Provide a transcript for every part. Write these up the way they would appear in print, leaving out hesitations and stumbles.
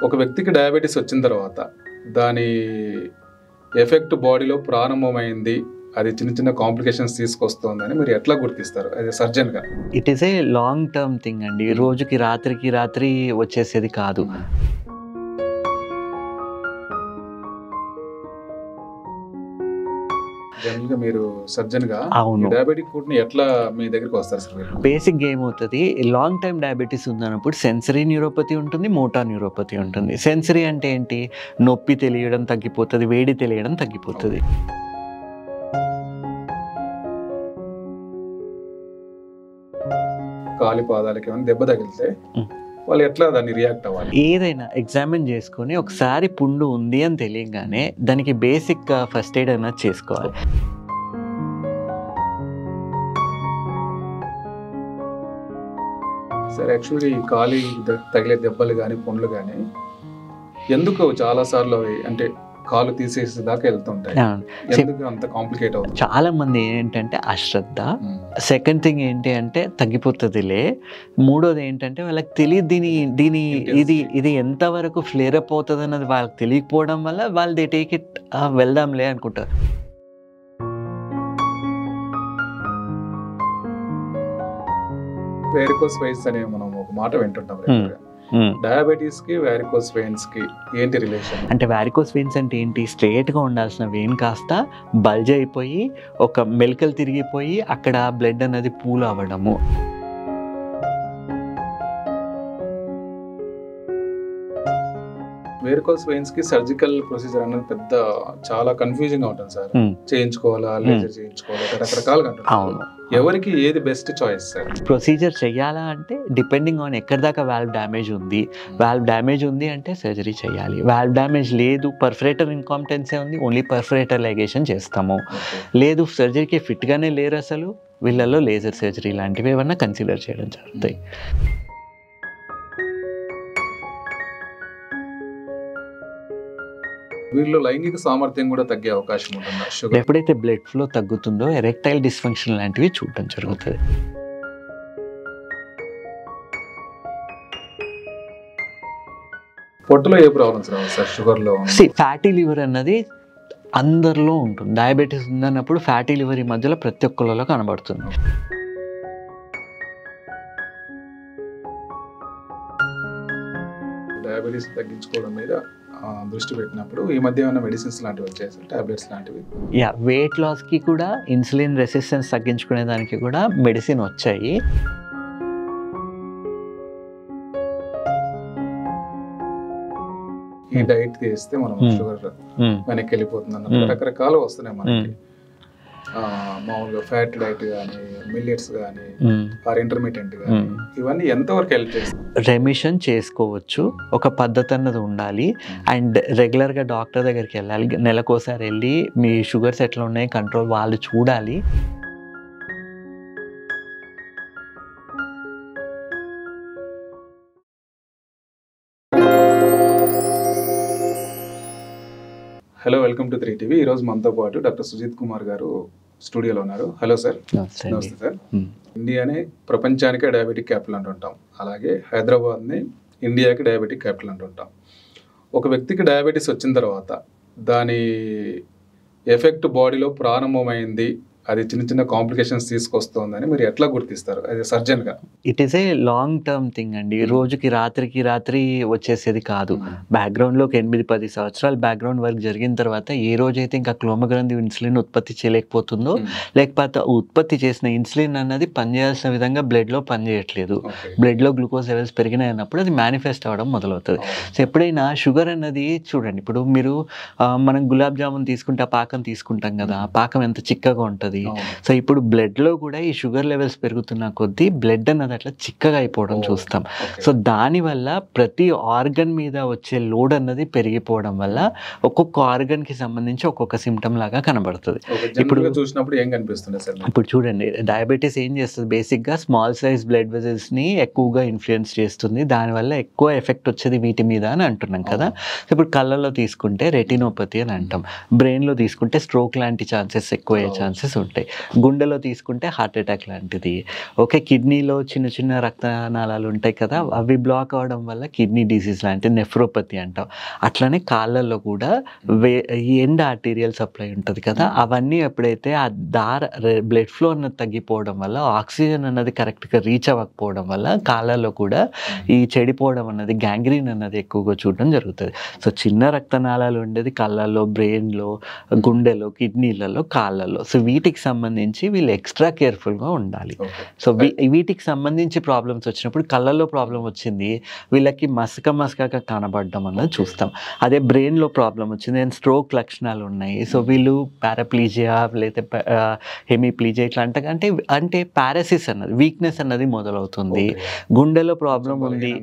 ఒక వ్యక్తికి డయాబెటీస్ వచ్చిన తర్వాత దాని ఎఫెక్ట్ బాడీలో ప్రారంభమైంది, అది చిన్న చిన్న కాంప్లికేషన్స్ తీసుకొస్తుందని మీరు ఎట్లా గుర్తిస్తారు యాజ్ ఎ సర్జన్గా? It is a long term thing అండి. రోజుకి రాత్రికి రాత్రి వచ్చేసేది కాదు. జనరల్గా మీరు సర్జన్గా అవును. డయాబెటిక్ ఫుడ్ని ఎట్లా మీ దగ్గరికి వస్తారు సార్ మీరు? బేసిక్గా ఏమవుతుంది, లాంగ్ టైం డయాబెటీస్ ఉందన్నప్పుడు సెన్సరీ న్యూరోపతి ఉంటుంది, మోటార్ న్యూరోపతి ఉంటుంది. సెన్సరీ అంటే ఏంటి? నొప్పి తెలియడం తగ్గిపోతుంది, వేడి తెలియడం తగ్గిపోతుంది. కాలి పాదాలకి ఏమైనా దెబ్బ తగిలితే వాళ్ళు ఎట్లా దాన్ని రియాక్ట్ అవ్వాలి? ఏదైనా ఎగ్జామిన్ చేసుకొని ఒకసారి పుండు ఉంది అని తెలియగానే దానికి బేసిక్ ఫస్ట్ ఎయిడ్ అనేది చేసుకోవాలి. సార్ యాక్చువల్లీ కాలి తగిలే దెబ్బలు కానీ పుండ్లు కానీ ఎందుకు చాలాసార్లు అవి అంటే కాలు తీసేసే దాకా వెళ్తుంటాయి, ఎందుకు అంత కాంప్లికేట్ అవుతుంది? చాలా మంది ఏంటంటే అశ్రద్ధ. సెకండ్ థింగ్ ఏంటి అంటే తగ్గిపోతుందిలే. మూడోది ఏంటంటే వాళ్ళకి తెలియదు దీని ఇది ఎంతవరకు ఫ్లేర్ అప్ అవుతుంది అన్నది వాళ్ళకి తెలియకపోవడం వల్ల వాళ్ళు దే టేక్ ఇట్ వెళ్దాంలే అనుకుంటారు. వేరికోస్ వెయిన్స్ అనే మనం ఒక మాట వింటుంటాం. డయాబెటీస్ కి వారికోస్ వెయిన్స్ కి ఏంటి రిలేషన్? అంటే వారికోస్ వెయిన్స్ అంటే ఏంటి? స్ట్రేట్ గా ఉండాల్సిన వెయిన్ కాస్త బల్జ్ అయిపోయి ఒక మెలికలు తిరిగిపోయి అక్కడ బ్లడ్ అనేది పూల్ అవ్వడము. వేరికోస్ వెయిన్స్ కి సర్జికల్ ప్రొసీజర్ అనేది పెద్ద చాలా కన్ఫ్యూజింగ్ గా ఉంటుంది సార్. చేయించుకోవాలా, లేజర్ చేయించుకోవాలా, రకరకాలుగా ఉంటుంది. అవును. ఎవరికి ఏది బెస్ట్ చాయిస్ సార్? ప్రొసీజర్ చెయ్యాలా అంటే డిపెండింగ్ ఆన్ ఎక్కడి దాకా వాల్వ్ డ్యామేజ్ ఉంది. వాల్వ్ డ్యామేజ్ ఉంది అంటే సర్జరీ చేయాలి. వాల్వ్ డ్యామేజ్ లేదు, పర్ఫరేటర్ ఇన్కాంపిటెన్సీ ఉంది, ఓన్లీ పర్ఫరేటర్ లైగేషన్ చేస్తాము. లేదు సర్జరీకి ఫిట్గానే లేరు అసలు, వీళ్ళల్లో లేజర్ సర్జరీ లాంటివి ఏమన్నా కన్సిడర్ చేయడం జరుగుతాయి. వీళ్ళు లైంగిక సామర్థ్యం కూడా తగ్గే అవకాశం ఉంటుందా? షుగర్ ఎప్పుడైతే బ్లడ్ ఫ్లో తగ్గుతుందో ఎరెక్టైల్ డిస్ఫంక్షన్ లాంటివి చూడటం జరుగుతుంది. పొట్టలో ఏ ప్రాబ్లమ్స్ రావు సార్ షుగర్లో? ఫ్యాటీ లివర్ అన్నది అందరిలో ఉంటుంది. డయాబెటీస్ ఉందన్నప్పుడు ఫ్యాటీ లివర్ ఈ మధ్యలో ప్రతి ఒక్కరిలో కనబడుతుంది. డయాబెటీస్ తగ్గించుకోవడం మీద దృష్టి పెట్టినప్పుడు ఈ మధ్య ఏమైనా మెడిసిన్స్ లాంటివి వచ్చాయి సార్, టాబ్లెట్స్ లాంటివి? వెయిట్ లాస్కి కూడా ఇన్సులిన్ రెసిస్టెన్స్ తగ్గించుకునే దానికి కూడా మెడిసిన్ వచ్చాయి. ఈ డైట్ తీస్తే మనం షుగర్ వెనక్కి వెళ్ళిపోతుంది అన్నప్పుడు రకరకాలు వస్తున్నాయి మనకి. మామూలుగా ఫ్యాట్ డైట్ కానీ, మిల్లెట్స్ కానీ, ఆర్ ఇంటర్మీడియట్ కానీ, ఇవన్నీ ఎంతవరకు హెల్ప్ చేస్తాయి? రెమిషన్ చేసుకోవచ్చు, ఒక పద్ధతి అన్నది ఉండాలి. అండ్ రెగ్యులర్గా డాక్టర్ దగ్గరికి వెళ్ళాలి. నెలకోసారి వెళ్ళి మీ షుగర్స్ ఎట్లా ఉన్నాయి కంట్రోల్ వాళ్ళు చూడాలి. Hello, welcome to 3TV. ఈరోజు మనతో పాటు డాక్టర్ సుజిత్ కుమార్ గారు స్టూడియోలో ఉన్నారు. Hello sir. నమస్తే సార్. ఇండియాని ప్రపంచానికే డయాబెటిక్ క్యాపిటల్ అంటుంటాం, అలాగే హైదరాబాద్ని ఇండియాకి డయాబెటిక్ క్యాపిటల్ అంటుంటాం. ఒక వ్యక్తికి డయాబెటీస్ వచ్చిన తర్వాత దాని ఎఫెక్ట్ బాడీలో ప్రారంభమైంది, అది చిన్న చిన్న కాంప్లికేషన్స్ తీసుకొస్తుందని మీరు ఎట్లా గుర్తిస్తారు యాజ్ ఎ సర్జన్గా? It is a long term thing అండి. రోజుకి రాత్రికి రాత్రి వచ్చేసేది కాదు. బ్యాక్గ్రౌండ్లోకి 8-10 సంవత్సరాల బ్యాక్గ్రౌండ్ వర్క్ జరిగిన తర్వాత ఏ రోజైతే ఇంకా క్లోమగ్రంథి ఇన్సులిన్ ఉత్పత్తి చేయలేకపోతుందో, లేకపోతే ఉత్పత్తి చేసిన ఇన్సులిన్ అన్నది పనిచేయాల్సిన విధంగా బ్లడ్లో పనిచేయట్లేదు, బ్లడ్లో గ్లూకోజ్ లెవెల్స్ పెరిగినాయి అన్నప్పుడు అది మేనిఫెస్ట్ అవ్వడం మొదలవుతుంది. సో ఎప్పుడైనా షుగర్ అన్నది చూడండి, ఇప్పుడు మీరు మనం గులాబ్ జామున్ తీసుకుంటే ఆ పాకం తీసుకుంటాం కదా, ఆ పాకం ఎంత చిక్కగా ఉంటుంది. సో ఇప్పుడు బ్లడ్ లో కూడా ఈ షుగర్ లెవెల్స్ పెరుగుతున్న కొద్దీ బ్లడ్ అన్నది అట్లా చిక్కగా అయిపోవడం చూస్తాం. సో దాని వల్ల ప్రతి ఆర్గన్ మీద వచ్చే లోడ్ అన్నది పెరిగిపోవడం వల్ల ఒక్కొక్క ఆర్గన్ కి సంబంధించి ఒక్కొక్క సిమ్టమ్ లాగా కనబడుతుంది. ఇప్పుడు చూసినప్పుడు ఏం కనిపిస్తుంది సార్? ఇప్పుడు చూడండి, డయాబెటీస్ ఏం చేస్తుంది, బేసిక్ గా స్మాల్ సైజ్ బ్లడ్ వెజల్స్ ని ఎక్కువగా ఇన్ఫ్లుయెన్స్ చేస్తుంది. దానివల్ల ఎక్కువ ఎఫెక్ట్ వచ్చేది వీటి మీద అని అంటున్నాం కదా. ఇప్పుడు కళ్ళలో తీసుకుంటే రెటినోపతి అని అంటాం, బ్రెయిన్ లో తీసుకుంటే స్ట్రోక్ లాంటి ఛాన్సెస్ ఎక్కువ అయ్యే ఛాన్సెస్ ఉంటాయి. గుండెలో తీసుకుంటే హార్ట్ అటాక్ లాంటిది. ఓకే, కిడ్నీలో చిన్న చిన్న రక్తనాళాలు ఉంటాయి కదా, అవి బ్లాక్ అవ్వడం వల్ల కిడ్నీ డిసీజ్ లాంటి నెఫ్రోపతి అంటాం. అట్లనే కాళ్ళల్లో కూడా ఎండ్ ఆర్టీరియల్ సప్లై ఉంటుంది కదా, అవన్నీ ఎప్పుడైతే ఆ బ్లడ్ ఫ్లో అన్నది తగ్గిపోవడం వల్ల, ఆక్సిజన్ అన్నది కరెక్ట్గా రీచ్ అవ్వకపోవడం వల్ల కాళ్ళల్లో కూడా ఈ చెడిపోవడం అన్నది, గ్యాంగ్రీన్ అన్నది ఎక్కువగా చూడడం జరుగుతుంది. సో చిన్న రక్తనాళాలు ఉండేది కళ్ళల్లో, బ్రెయిన్లో, గుండెలో, కిడ్నీలలో, కాళ్ళల్లో. సో వీటికి సంబంధించి వీళ్ళు ఎక్స్ట్రా కేర్ఫుల్గా ఉండాలి. సో వీటికి సంబంధించి ప్రాబ్లమ్స్ వచ్చినప్పుడు, కళ్ళల్లో ప్రాబ్లం వచ్చింది వీళ్ళకి మసకగా కనబడడం అన్నది చూస్తాం. అదే బ్రెయిన్లో ప్రాబ్లం వచ్చింది, స్ట్రోక్ లక్షణాలు ఉన్నాయి, సో వీళ్ళు పారాప్లీజియా లేదా హెమిప్లీజియా ఇట్లా అంటే పారాసిస్ అన్నది, వీక్నెస్ అన్నది మొదలవుతుంది. గుండెలో ప్రాబ్లం ఉంది,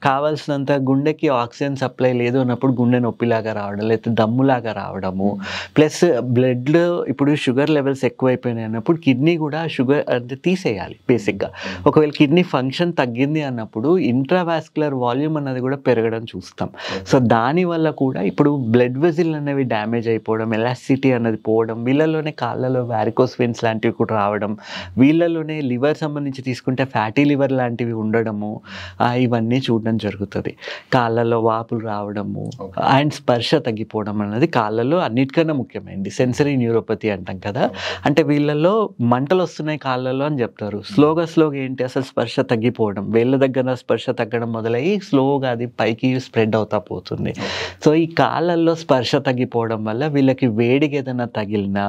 కావాల్సినంత గుండెకి ఆక్సిజన్ సప్లై లేదు అన్నప్పుడు గుండె నొప్పిలాగా రావడం, లేకపోతే దమ్ములాగా రావడము. ప్లస్ బ్లడ్లో ఇప్పుడు షుగర్ లెవెల్స్ ఎక్కువైపోయినాయి అన్నప్పుడు కిడ్నీ కూడా షుగర్ అంటే తీసేయాలి బేసిక్గా. ఒకవేళ కిడ్నీ ఫంక్షన్ తగ్గింది అన్నప్పుడు ఇంట్రావాస్కులర్ వాల్యూమ్ అన్నది కూడా పెరగడం చూస్తాం. సో దానివల్ల కూడా ఇప్పుడు బ్లడ్ వెజిల్ అనేవి డ్యామేజ్ అయిపోవడం, ఎలాస్టిసిటీ అన్నది పోవడం, వీళ్ళలోనే కాళ్ళలో వారికోస్ వెయిన్స్ లాంటివి కూడా రావడం, వీళ్ళలోనే లివర్ సంబంధించి తీసుకుంటే ఫ్యాటీ లివర్ లాంటివి ఉండడము, ఇవన్నీ చూడడం జరుగుతుంది. కాళ్ళలో వాపులు రావడము అండ్ స్పర్శ తగ్గిపోవడం అన్నది కాళ్ళలో అన్నిటికన్నా ముఖ్యమైనది. సెన్సరీ న్యూరోపతి అంటాం కదా, అంటే వీళ్ళలో మంటలు వస్తున్నాయి కాళ్ళలో అని చెప్తారు. స్లోగా ఏంటి అసలు స్పర్శ తగ్గిపోవడం, వేళ్ళ దగ్గర స్పర్శ తగ్గడం మొదలయ్యి స్లోగా అది పైకి స్ప్రెడ్ అవుతా పోతుంది. సో ఈ కాళ్ళల్లో స్పర్శ తగ్గిపోవడం వల్ల వీళ్ళకి వేడికి ఏదైనా తగిలినా,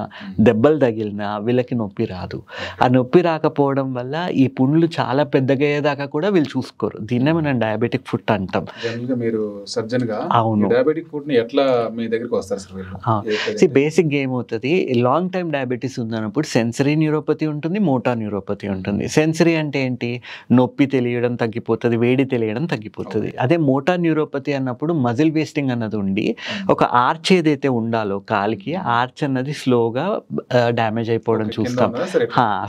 దెబ్బలు తగిలినా వీళ్ళకి నొప్పి రాదు. ఆ నొప్పి రాకపోవడం వల్ల ఈ పుండ్లు చాలా పెద్దగా అయ్యేదాకా కూడా వీళ్ళు చూసుకోరు. దీన్నే మనం డయాబెటిక్ ఫుట్ అంటాం. మీరు సర్జన్ గా, అవును, డయాబెటిక్ ఫుట్ ని ఎట్లా మీ దగ్గరికి వస్తారు సార్? బేసిక్ ఏమవుతుంది, లాంగ్ టైం డయాబెటీస్ ఉందన్నప్పుడు సెన్సరీ న్యూరోపతి ఉంటుంది, మోటార్ న్యూరోపతి ఉంటుంది. సెన్సరీ అంటే ఏంటి, నొప్పి తెలియడం తగ్గిపోతుంది, వేడి తెలియడం తగ్గిపోతుంది. అదే మోటార్ న్యూరోపతి అన్నప్పుడు మజిల్ వేస్టింగ్ అన్నది ఉండి ఒక ఆర్చ్ ఏదైతే ఉండాలో కాలికి, ఆర్చ్ అన్నది స్లోగా డ్యామేజ్ అయిపోవడం చూస్తాం.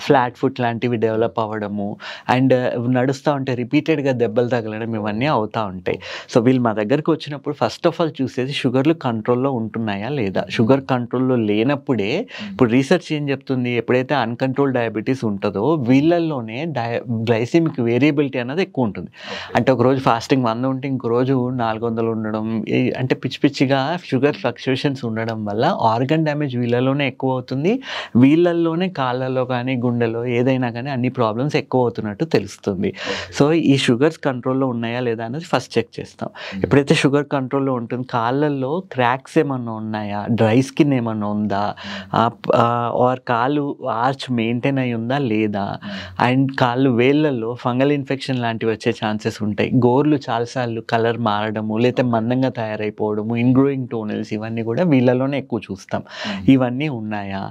ఫ్లాట్ ఫుట్ లాంటివి డెవలప్ అవ్వడము అండ్ నడుస్తూ ఉంటే రిపీటెడ్గా దెబ్బలు తగలడం, ఇవన్నీ అవుతూ ఉంటాయి. సో వీళ్ళు మా దగ్గరికి వచ్చినప్పుడు ఫస్ట్ ఆఫ్ ఆల్ చూసేది షుగర్లు కంట్రోల్లో ఉంటున్నాయా లేదా. షుగర్ కంట్రోల్లో లేనప్పుడే, ఇప్పుడు రీసెర్చ్ ఏం చెప్తుంది, ఎప్పుడైతే అన్కంట్రోల్ డయాబెటీస్ ఉంటుందో వీళ్ళల్లోనే గ్లైసెమిక్ వేరియబిలిటీ అనేది ఎక్కువ ఉంటుంది. అంటే ఒక రోజు ఫాస్టింగ్ 100 ఉంటే ఇంకో రోజు 400 ఉండడం, అంటే పిచ్చిగా షుగర్ ఫ్లక్చుయేషన్స్ ఉండడం వల్ల ఆర్గన్ డ్యామేజ్ వీళ్ళలోనే ఎక్కువ అవుతుంది. వీళ్ళల్లోనే కాళ్ళలో కానీ గుండెలో ఏదైనా కానీ అన్ని ప్రాబ్లమ్స్ ఎక్కువ అవుతున్నట్టు తెలుస్తుంది. సో ఈ షుగర్స్ కంట్రోల్లో ఉన్నాయా లేదా అనేది ఫస్ట్ చెక్ చేస్తాం. ఎప్పుడైతే షుగర్ కంట్రోల్లో ఉంటుంది, కాళ్ళల్లో క్రాక్స్ ఏమన్నా ఉన్నాయా, డ్రై స్కిన్ ఏమన్నా ఉందా, ఆర్ కాళ్ళు ఆర్చ్ మెయింటైన్ అయి ఉందా లేదా, అండ్ కాళ్ళు వేళ్ళల్లో ఫంగల్ ఇన్ఫెక్షన్ లాంటివి వచ్చే ఛాన్సెస్ ఉంటాయి. గోర్లు చాలాసార్లు కలర్ మారడము, లేకపోతే మందంగా తయారైపోవడము, ఇన్గ్రోయింగ్ టోనల్స్, ఇవన్నీ కూడా వీళ్ళలోనే ఎక్కువ చూస్తాం. ఇవన్నీ ఉన్నాయా,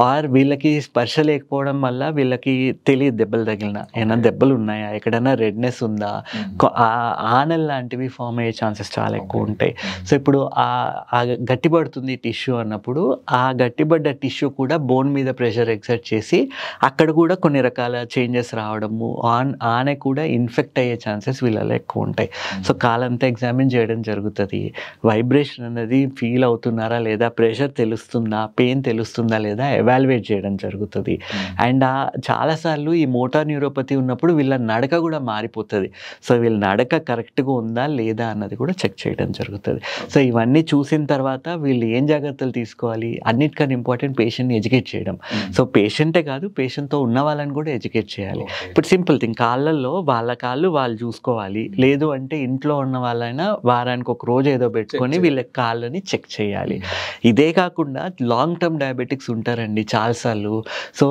ఆర్ వీళ్ళకి స్పర్శ లేకపోవడం వల్ల వీళ్ళకి తెలియదు దెబ్బలు తగిలిన, ఏమైనా దెబ్బలు ఉన్నాయా, ఎక్కడైనా రెడ్నెస్ ఉందా, ఆనల్ లాంటివి ఫామ్ అయ్యే ఛాన్సెస్ చాలా ఎక్కువ ఉంటాయి. సో ఇప్పుడు ఆ గట్టిపడుతుంది టిష్యూ అన్నప్పుడు ఆ గట్టిపడ్డ టిష్యూ కూడా బోన్ మీద ప్రెషర్ ఎక్సర్ట్ చేసి అక్కడ కూడా కొన్ని రకాల చేంజెస్ రావడము, ఆనే కూడా ఇన్ఫెక్ట్ అయ్యే ఛాన్సెస్ వీళ్ళలో ఎక్కువ ఉంటాయి. సో కాలంతా ఎగ్జామిన్ చేయడం జరుగుతుంది. వైబ్రేషన్ అనేది ఫీల్ అవుతున్నారా లేదా, ప్రెషర్ తెలుస్తుందా, పెయిన్ తెలుస్తుందా లేదా ఎవాల్యుయేట్ చేయడం జరుగుతుంది. అండ్ చాలాసార్లు ఈ మోటార్ న్యూరోపతి ఉన్నప్పుడు వీళ్ళ నడక కూడా మారిపోతుంది. సో వీళ్ళ నడక కరెక్ట్గా ఉందా లేదా అన్నది కూడా చెక్ చేయడం జరుగుతుంది. సో ఇవన్నీ చూసిన తర్వాత వీళ్ళు ఏం జాగ్రత్తలు తీసుకోవాలి, అన్నిటికన్నా ఇంపార్టెంట్ పేషెంట్ని ఎడ్యుకేట్ చేయడం. సో పేషెంటే కాదు, పేషెంట్తో ఉన్న వాళ్ళని కూడా ఎడ్యుకేట్ చేయాలి. ఇప్పుడు సింపుల్ థింగ్, కాళ్ళల్లో వాళ్ళ కాళ్ళు వాళ్ళు చూసుకోవాలి, లేదు అంటే ఇంట్లో ఉన్న వాళ్ళైనా వారానికి ఒక రోజు ఏదో పెట్టుకొని వీళ్ళ కాళ్ళని చెక్ చేయాలి. ఇదే కాకుండా లాంగ్ టర్మ్ డయాబెటిక్స్ ఉంటారండి చాలాసార్లు. సో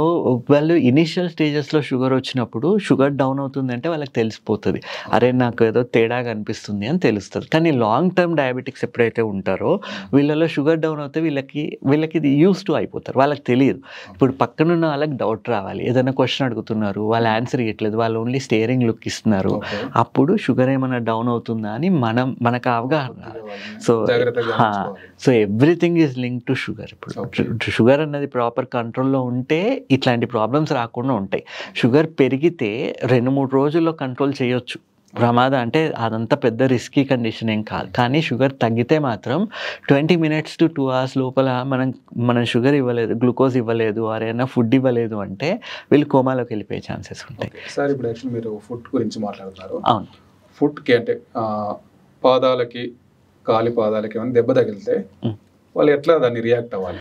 వాళ్ళు ఇనిషియల్ స్టేజెస్లో షుగర్ వచ్చినప్పుడు షుగర్ డౌన్ అవుతుందంటే వాళ్ళకి తెలిసిపోతుంది, అరే నాకు ఏదో తేడాగా అనిపిస్తుంది అని తెలుస్తుంది. కానీ లాంగ్ టర్మ్ డయాబెటిక్స్ ఎప్పుడైతే ఉంటారో వీళ్ళలో షుగర్ డౌన్ అవుతే వీళ్ళకి ఇది యూస్ టు అయిపోతారు, వాళ్ళకి తెలియదు. ఇప్పుడు పక్కనున్న వాళ్ళకి డౌట్ రావాలి, ఏదైనా క్వశ్చన్ అడుగుతున్నారు వాళ్ళు ఆన్సర్ ఇవ్వట్లేదు, వాళ్ళు ఓన్లీ స్టేరింగ్ లుక్ ఇస్తున్నారు, అప్పుడు షుగర్ ఏమైనా డౌన్ అవుతుందా అని మనకు అవగాహన. So everything is link to sugar. ఇప్పుడు షుగర్ అన్నది ప్రాపర్ కంట్రోల్లో ఉంటే ఇట్లాంటి ప్రాబ్లమ్స్ రాకుండా ఉంటాయి. షుగర్ పెరిగితే 2-3 రోజుల్లో కంట్రోల్ చేయొచ్చు, ప్రమాదం అంటే అదంతా పెద్ద రిస్కీ కండిషన్ ఏం కాదు. కానీ షుగర్ తగ్గితే మాత్రం 20 minutes to 2 hours లోపల మనం షుగర్ ఇవ్వలేదు, గ్లూకోజ్ ఇవ్వలేదు, ఏదైనా ఫుడ్ ఇవ్వలేదు అంటే వీళ్ళు కోమాలోకి వెళ్ళిపోయే ఛాన్సెస్ ఉంటాయి. సార్ ఇప్పుడు యాక్చువల్లీ మీరు ఫుడ్ గురించి మాట్లాడుతున్నారు. అవును. ఫుడ్కి అంటే పాదాలకి కాలి పాదాలకి ఏమైనా దెబ్బ తగిలితే వాళ్ళు ఎట్లా దాన్ని రియాక్ట్ అవ్వాలి?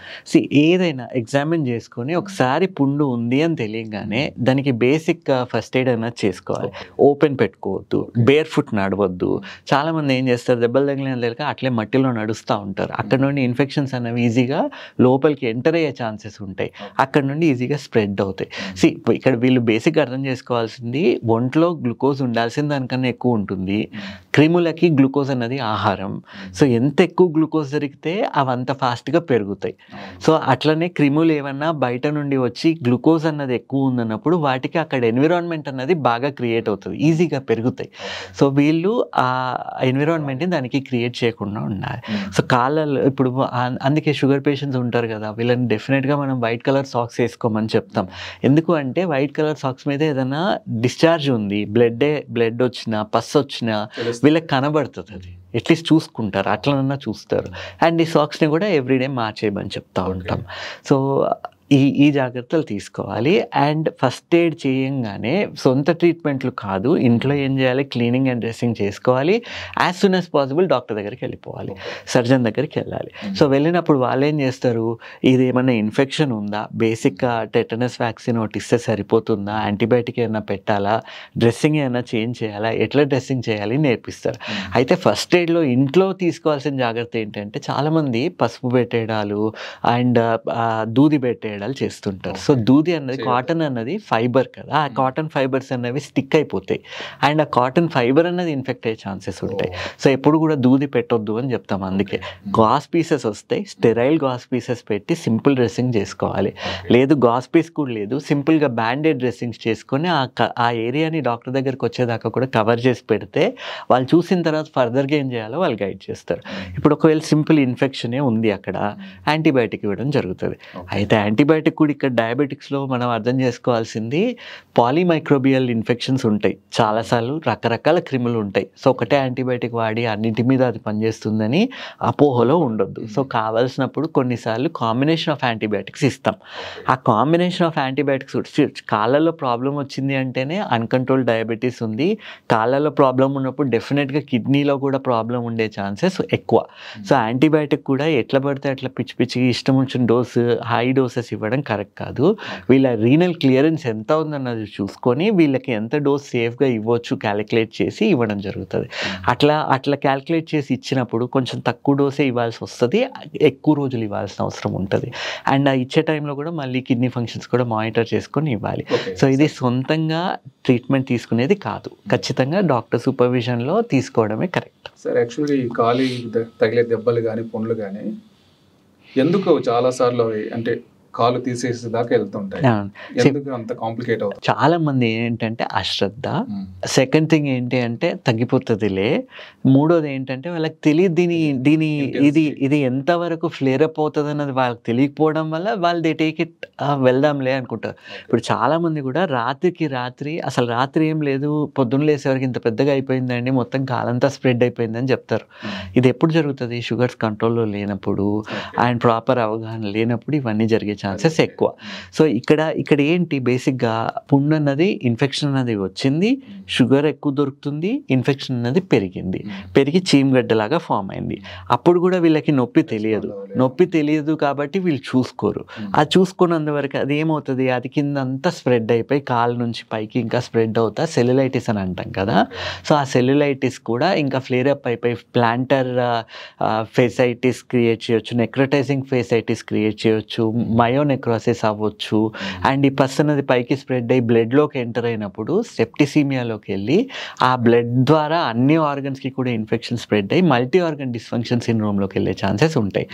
ఏదైనా ఎగ్జామిన్ చేసుకొని ఒకసారి పుండు ఉంది అని తెలియగానే దానికి బేసిక్ ఫస్ట్ ఎయిడ్ అనేది చేసుకోవాలి. ఓపెన్ పెట్టుకోవద్దు, బేర్ ఫుట్ నడవద్దు. చాలామంది ఏం చేస్తారు, దెబ్బలు తగిలిన లేక అట్లే మట్టిలో నడుస్తూ ఉంటారు. అక్కడ నుండి ఇన్ఫెక్షన్స్ అనేవి ఈజీగా లోపలికి ఎంటర్ అయ్యే ఛాన్సెస్ ఉంటాయి, అక్కడ నుండి ఈజీగా స్ప్రెడ్ అవుతాయి. ఇక్కడ వీళ్ళు బేసిక్ అర్థం చేసుకోవాల్సింది, ఒంట్లో గ్లూకోజ్ ఉండాల్సిన దానికన్నా ఎక్కువ ఉంటుంది. క్రిములకి గ్లూకోజ్ అన్నది ఆహారం. సో ఎంత ఎక్కువ గ్లూకోజ్ దొరికితే అవంత ఫాస్ట్గా పెరుగుతాయి. సో అట్లనే క్రిములు ఏమన్నా బయట నుండి వచ్చి గ్లూకోజ్ అన్నది ఎక్కువ ఉందన్నప్పుడు వాటికి అక్కడ ఎన్విరాన్మెంట్ అన్నది బాగా క్రియేట్ అవుతుంది, ఈజీగా పెరుగుతాయి. సో వీళ్ళు ఆ ఎన్విరాన్మెంట్ని దానికి క్రియేట్ చేయకుండా ఉండాలి. సో కాళ్ళలో ఇప్పుడు అందుకే షుగర్ పేషెంట్స్ ఉంటారు కదా, వీళ్ళని డెఫినెట్గా మనం వైట్ కలర్ సాక్స్ వేసుకోమని చెప్తాం. ఎందుకు అంటే వైట్ కలర్ సాక్స్ మీద ఏదైనా డిశ్చార్జ్ ఉంది, బ్లడ్ వచ్చినా పస్ వచ్చినా వీళ్ళకి కనబడుతుంది, అది అట్లీస్ట్ చూసుకుంటారు, అట్లనన్నా చూస్తారు. అండ్ ఈ సాక్స్ని కూడా ఎవ్రీడే మార్చేయమని చెప్తా ఉంటాం. సో ఈ జాగ్రత్తలు తీసుకోవాలి. అండ్ ఫస్ట్ ఎయిడ్ చేయంగానే సొంత ట్రీట్మెంట్లు కాదు, ఇంట్లో ఏం చేయాలి, క్లీనింగ్ అండ్ డ్రెస్సింగ్ చేసుకోవాలి. As soon as possible doctor దగ్గరికి వెళ్ళిపోవాలి, సర్జన్ దగ్గరికి వెళ్ళాలి. సో వెళ్ళినప్పుడు వాళ్ళు ఏం చేస్తారు, ఇది ఏమైనా ఇన్ఫెక్షన్ ఉందా, బేసిక్గా టెటనస్ వ్యాక్సిన్ ఒకటి ఇస్తే సరిపోతుందా, యాంటీబయాటిక్ ఏమైనా పెట్టాలా, డ్రెస్సింగ్ ఏమైనా చేంజ్ చేయాలా, ఎట్లా డ్రెస్సింగ్ చేయాలి నేర్పిస్తారు. అయితే ఫస్ట్ ఎయిడ్లో ఇంట్లో తీసుకోవాల్సిన జాగ్రత్త ఏంటంటే, చాలామంది పసుపు పెట్టేయడాలు అండ్ దూది పెట్టేయడాలు చేస్తుంటారు. సో దూది అన్నది, కాటన్ అన్నది ఫైబర్ కదా, ఆ కాటన్ ఫైబర్స్ అన్నవి స్టిక్ అయిపోతాయి అండ్ ఆ కాటన్ ఫైబర్ అన్నది ఇన్ఫెక్ట్ అయ్యే ఛాన్సెస్ ఉంటాయి. సో ఎప్పుడు కూడా దూది పెట్టొద్దు అని చెప్తాం. అందుకే గాస్ పీసెస్ వస్తాయి, స్టెరైల్ గాస్ పీసెస్ పెట్టి సింపుల్ డ్రెస్సింగ్ చేసుకోవాలి. లేదు గాస్ పీస్ కూడా లేదు, సింపుల్గా బ్యాండెడ్ డ్రెస్సింగ్స్ చేసుకొని ఆ ఏరియాని డాక్టర్ దగ్గరికి వచ్చేదాకా కూడా కవర్ చేసి పెడితే వాళ్ళు చూసిన తర్వాత ఫర్దర్గా ఏం చేయాలో వాళ్ళు గైడ్ చేస్తారు. ఇప్పుడు ఒకవేళ సింపుల్ ఇన్ఫెక్షనే ఉంది, అక్కడ యాంటీబయాటిక్ ఇవ్వడం జరుగుతుంది. అయితే యాంటీబయాటిక్ కూడా ఇక్కడ డయాబెటిక్స్లో మనం అర్థం చేసుకోవాల్సింది, పాలీమైక్రోబియల్ ఇన్ఫెక్షన్స్ ఉంటాయి, చాలాసార్లు రకరకాల క్రిములు ఉంటాయి. సో ఒకటే యాంటీబయాటిక్ వాడి అన్నింటి మీద అది పనిచేస్తుందని అపోహలో ఉండొద్దు. సో కావాల్సినప్పుడు కొన్నిసార్లు కాంబినేషన్ ఆఫ్ యాంటీబయాటిక్స్ ఇస్తాం. ఆ కాంబినేషన్ ఆఫ్ యాంటీబయాటిక్స్ కాళ్ళలో ప్రాబ్లం వచ్చింది అంటేనే అన్కంట్రోల్ డయాబెటీస్ ఉంది, కాళ్ళలో ప్రాబ్లం ఉన్నప్పుడు డెఫినెట్గా కిడ్నీలో కూడా ప్రాబ్లం ఉండే ఛాన్సెస్ ఎక్కువ. సో యాంటీబయాటిక్ కూడా ఎట్లా పడితే అట్లా పిచ్చి పిచ్చిగా ఇష్టం వచ్చిన డోసు, హై డోసెస్ ఇవ్వడం కరెక్ట్ కాదు. వీళ్ళ రీనల్ క్లియరెన్స్ ఎంత ఉందన్నది చూసుకొని వీళ్ళకి ఎంత డోస్ సేఫ్గా ఇవ్వచ్చు క్యాలిక్యులేట్ చేసి ఇవ్వడం జరుగుతుంది. అట్లా క్యాలిక్యులేట్ చేసి ఇచ్చినప్పుడు కొంచెం తక్కువ డోసే ఇవ్వాల్సి వస్తుంది, ఎక్కువ రోజులు ఇవ్వాల్సిన అవసరం ఉంటుంది. అండ్ ఆ ఇచ్చే టైంలో కూడా మళ్ళీ కిడ్నీ ఫంక్షన్స్ కూడా మానిటర్ చేసుకొని ఇవ్వాలి. సో ఇది సొంతంగా ట్రీట్మెంట్ తీసుకునేది కాదు, ఖచ్చితంగా డాక్టర్ సూపర్విజన్లో తీసుకోవడమే కరెక్ట్. సార్ యాక్చువల్లీ కాలి తగిలే దెబ్బలు కానీ పుండ్లు కానీ ఎందుకు చాలాసార్లు అవి అంటే కాలు తీసేసి దాకా వెళ్తుంటాయి, ఎందుకు అంత కాంప్లికేట్ అవుతుంది? చాలా మంది ఏంటంటే అశ్రద్ధ, సెకండ్ థింగ్ ఏంటి అంటే తగ్గిపోతుందిలే, మూడోది ఏంటంటే వాళ్ళకి తెలియదు దీని ఇది ఎంతవరకు ఫ్లేర్ అప్ అవుతుంది అన్నది వాళ్ళకి తెలియకపోవడం వల్ల వాళ్ళు దే టేక్ ఇట్ వెళ్దాంలే అనుకుంటారు. ఇప్పుడు చాలా మంది కూడా రాత్రి అసలు రాత్రి ఏం లేదు, పొద్దున్న లేసేవరకు ఇంత పెద్దగా అయిపోయిందండి, మొత్తం కాలంతా స్ప్రెడ్ అయిపోయిందని చెప్తారు. ఇది ఎప్పుడు జరుగుతుంది? షుగర్స్ కంట్రోల్లో లేనప్పుడు అండ్ ప్రాపర్ అవగాహన లేనప్పుడు ఇవన్నీ జరిగే ఛాన్సెస్ ఎక్కువ. సో ఇక్కడ ఏంటి, బేసిక్గా పుండు అన్నది ఇన్ఫెక్షన్ అన్నది వచ్చింది, షుగర్ ఎక్కువ దొరుకుతుంది, ఇన్ఫెక్షన్ అన్నది పెరిగి చీమగడ్డలాగా ఫామ్ అయింది. అప్పుడు కూడా వీళ్ళకి నొప్పి తెలియదు కాబట్టి వీళ్ళు చూసుకోరు. ఆ చూసుకున్నందువరకు అది ఏమవుతుంది, అది కింద అంతా స్ప్రెడ్ అయిపోయి కాలు నుంచి పైకి ఇంకా స్ప్రెడ్ అవుతా సెల్యులైటిస్ అని అంటాం కదా. సో ఆ సెల్యులైటిస్ కూడా ఇంకా ఫ్లేర్ అప్ అయిపోయి ప్లాంటర్ ఫేసైటిస్ క్రియేట్ చేయొచ్చు, నెక్రోటైజింగ్ ఫేసైటిస్ క్రియేట్ చేయొచ్చు, మయోనెక్రోసిస్ అవ్వచ్చు. అండ్ ఈ పస్ అనేది పైకి స్ప్రెడ్ అయ్యి బ్లడ్లోకి ఎంటర్ అయినప్పుడు సెప్టిసీమియాలోకి వెళ్ళి ఆ బ్లడ్ ద్వారా అన్ని ఆర్గన్స్కి కూడా ఇన్ఫెక్షన్ స్ప్రెడ్ అయ్యి మల్టీ ఆర్గన్ డిస్ఫంక్షన్ సిండ్రోమ్లోకి వెళ్ళే ఛాన్సెస్ ఉంటాయి.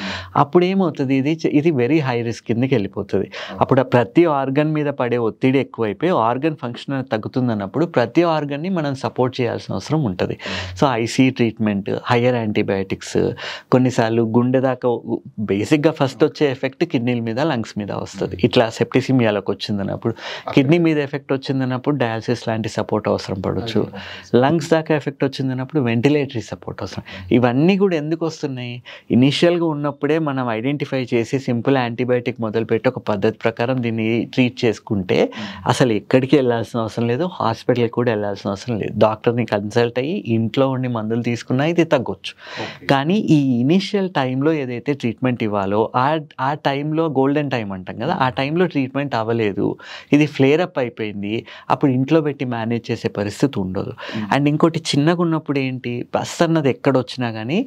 అప్పుడు ఏమవుతుంది, ఇది వెరీ హై రిస్క్ కిందకి వెళ్ళిపోతుంది. అప్పుడు ప్రతి ఆర్గన్ మీద పడే ఒత్తిడి ఎక్కువైపోయి ఆర్గన్ ఫంక్షన్ తగ్గుతుంది అన్నప్పుడు ప్రతి ఆర్గన్ని మనం సపోర్ట్ చేయాల్సిన అవసరం ఉంటుంది. So IC treatment, higher antibiotics, కొన్నిసార్లు గుండె దాకా బేసిక్గా ఫస్ట్ వచ్చే ఎఫెక్ట్ కిడ్నీల మీద, లంగ్స్ లంగ్స్ మీద వస్తుంది. ఇట్లా సెప్టిసిమియాలోకి వచ్చిందన్నప్పుడు, కిడ్నీ మీద ఎఫెక్ట్ వచ్చిందన్నప్పుడు డయాలసిస్ లాంటి సపోర్ట్ అవసరం పడవచ్చు. లంగ్స్ దాకా ఎఫెక్ట్ వచ్చిందన్నప్పుడు వెంటిలేటరీ సపోర్ట్ అవసరం. ఇవన్నీ కూడా ఎందుకు వస్తున్నాయి? ఇనీషియల్గా ఉన్నప్పుడే మనం ఐడెంటిఫై చేసి సింపుల్ యాంటీబయాటిక్ మొదలుపెట్టి ఒక పద్ధతి ప్రకారం దీన్ని ట్రీట్ చేసుకుంటే అసలు ఎక్కడికి వెళ్ళాల్సిన అవసరం లేదు, హాస్పిటల్కి కూడా వెళ్ళాల్సిన అవసరం లేదు. డాక్టర్ని కన్సల్ట్ అయ్యి ఇంట్లో ఉండి మందులు తీసుకున్నా ఇది తగ్గొచ్చు. కానీ ఈ ఇనిషియల్ టైంలో ఏదైతే ట్రీట్మెంట్ ఇవ్వాలో ఆ టైంలో గోల్డెన్ టైం అంటాం కదా, ఆ టైంలో ట్రీట్మెంట్ అవ్వలేదు, ఇది ఫ్లేర్ అప్ అయిపోయింది, అప్పుడు ఇంట్లో పెట్టి మేనేజ్ చేసే పరిస్థితి ఉండదు. అండ్ ఇంకోటి చిన్నగా ఉన్నప్పుడు ఏంటి, బస్ అన్నది ఎక్కడొచ్చినా కానీ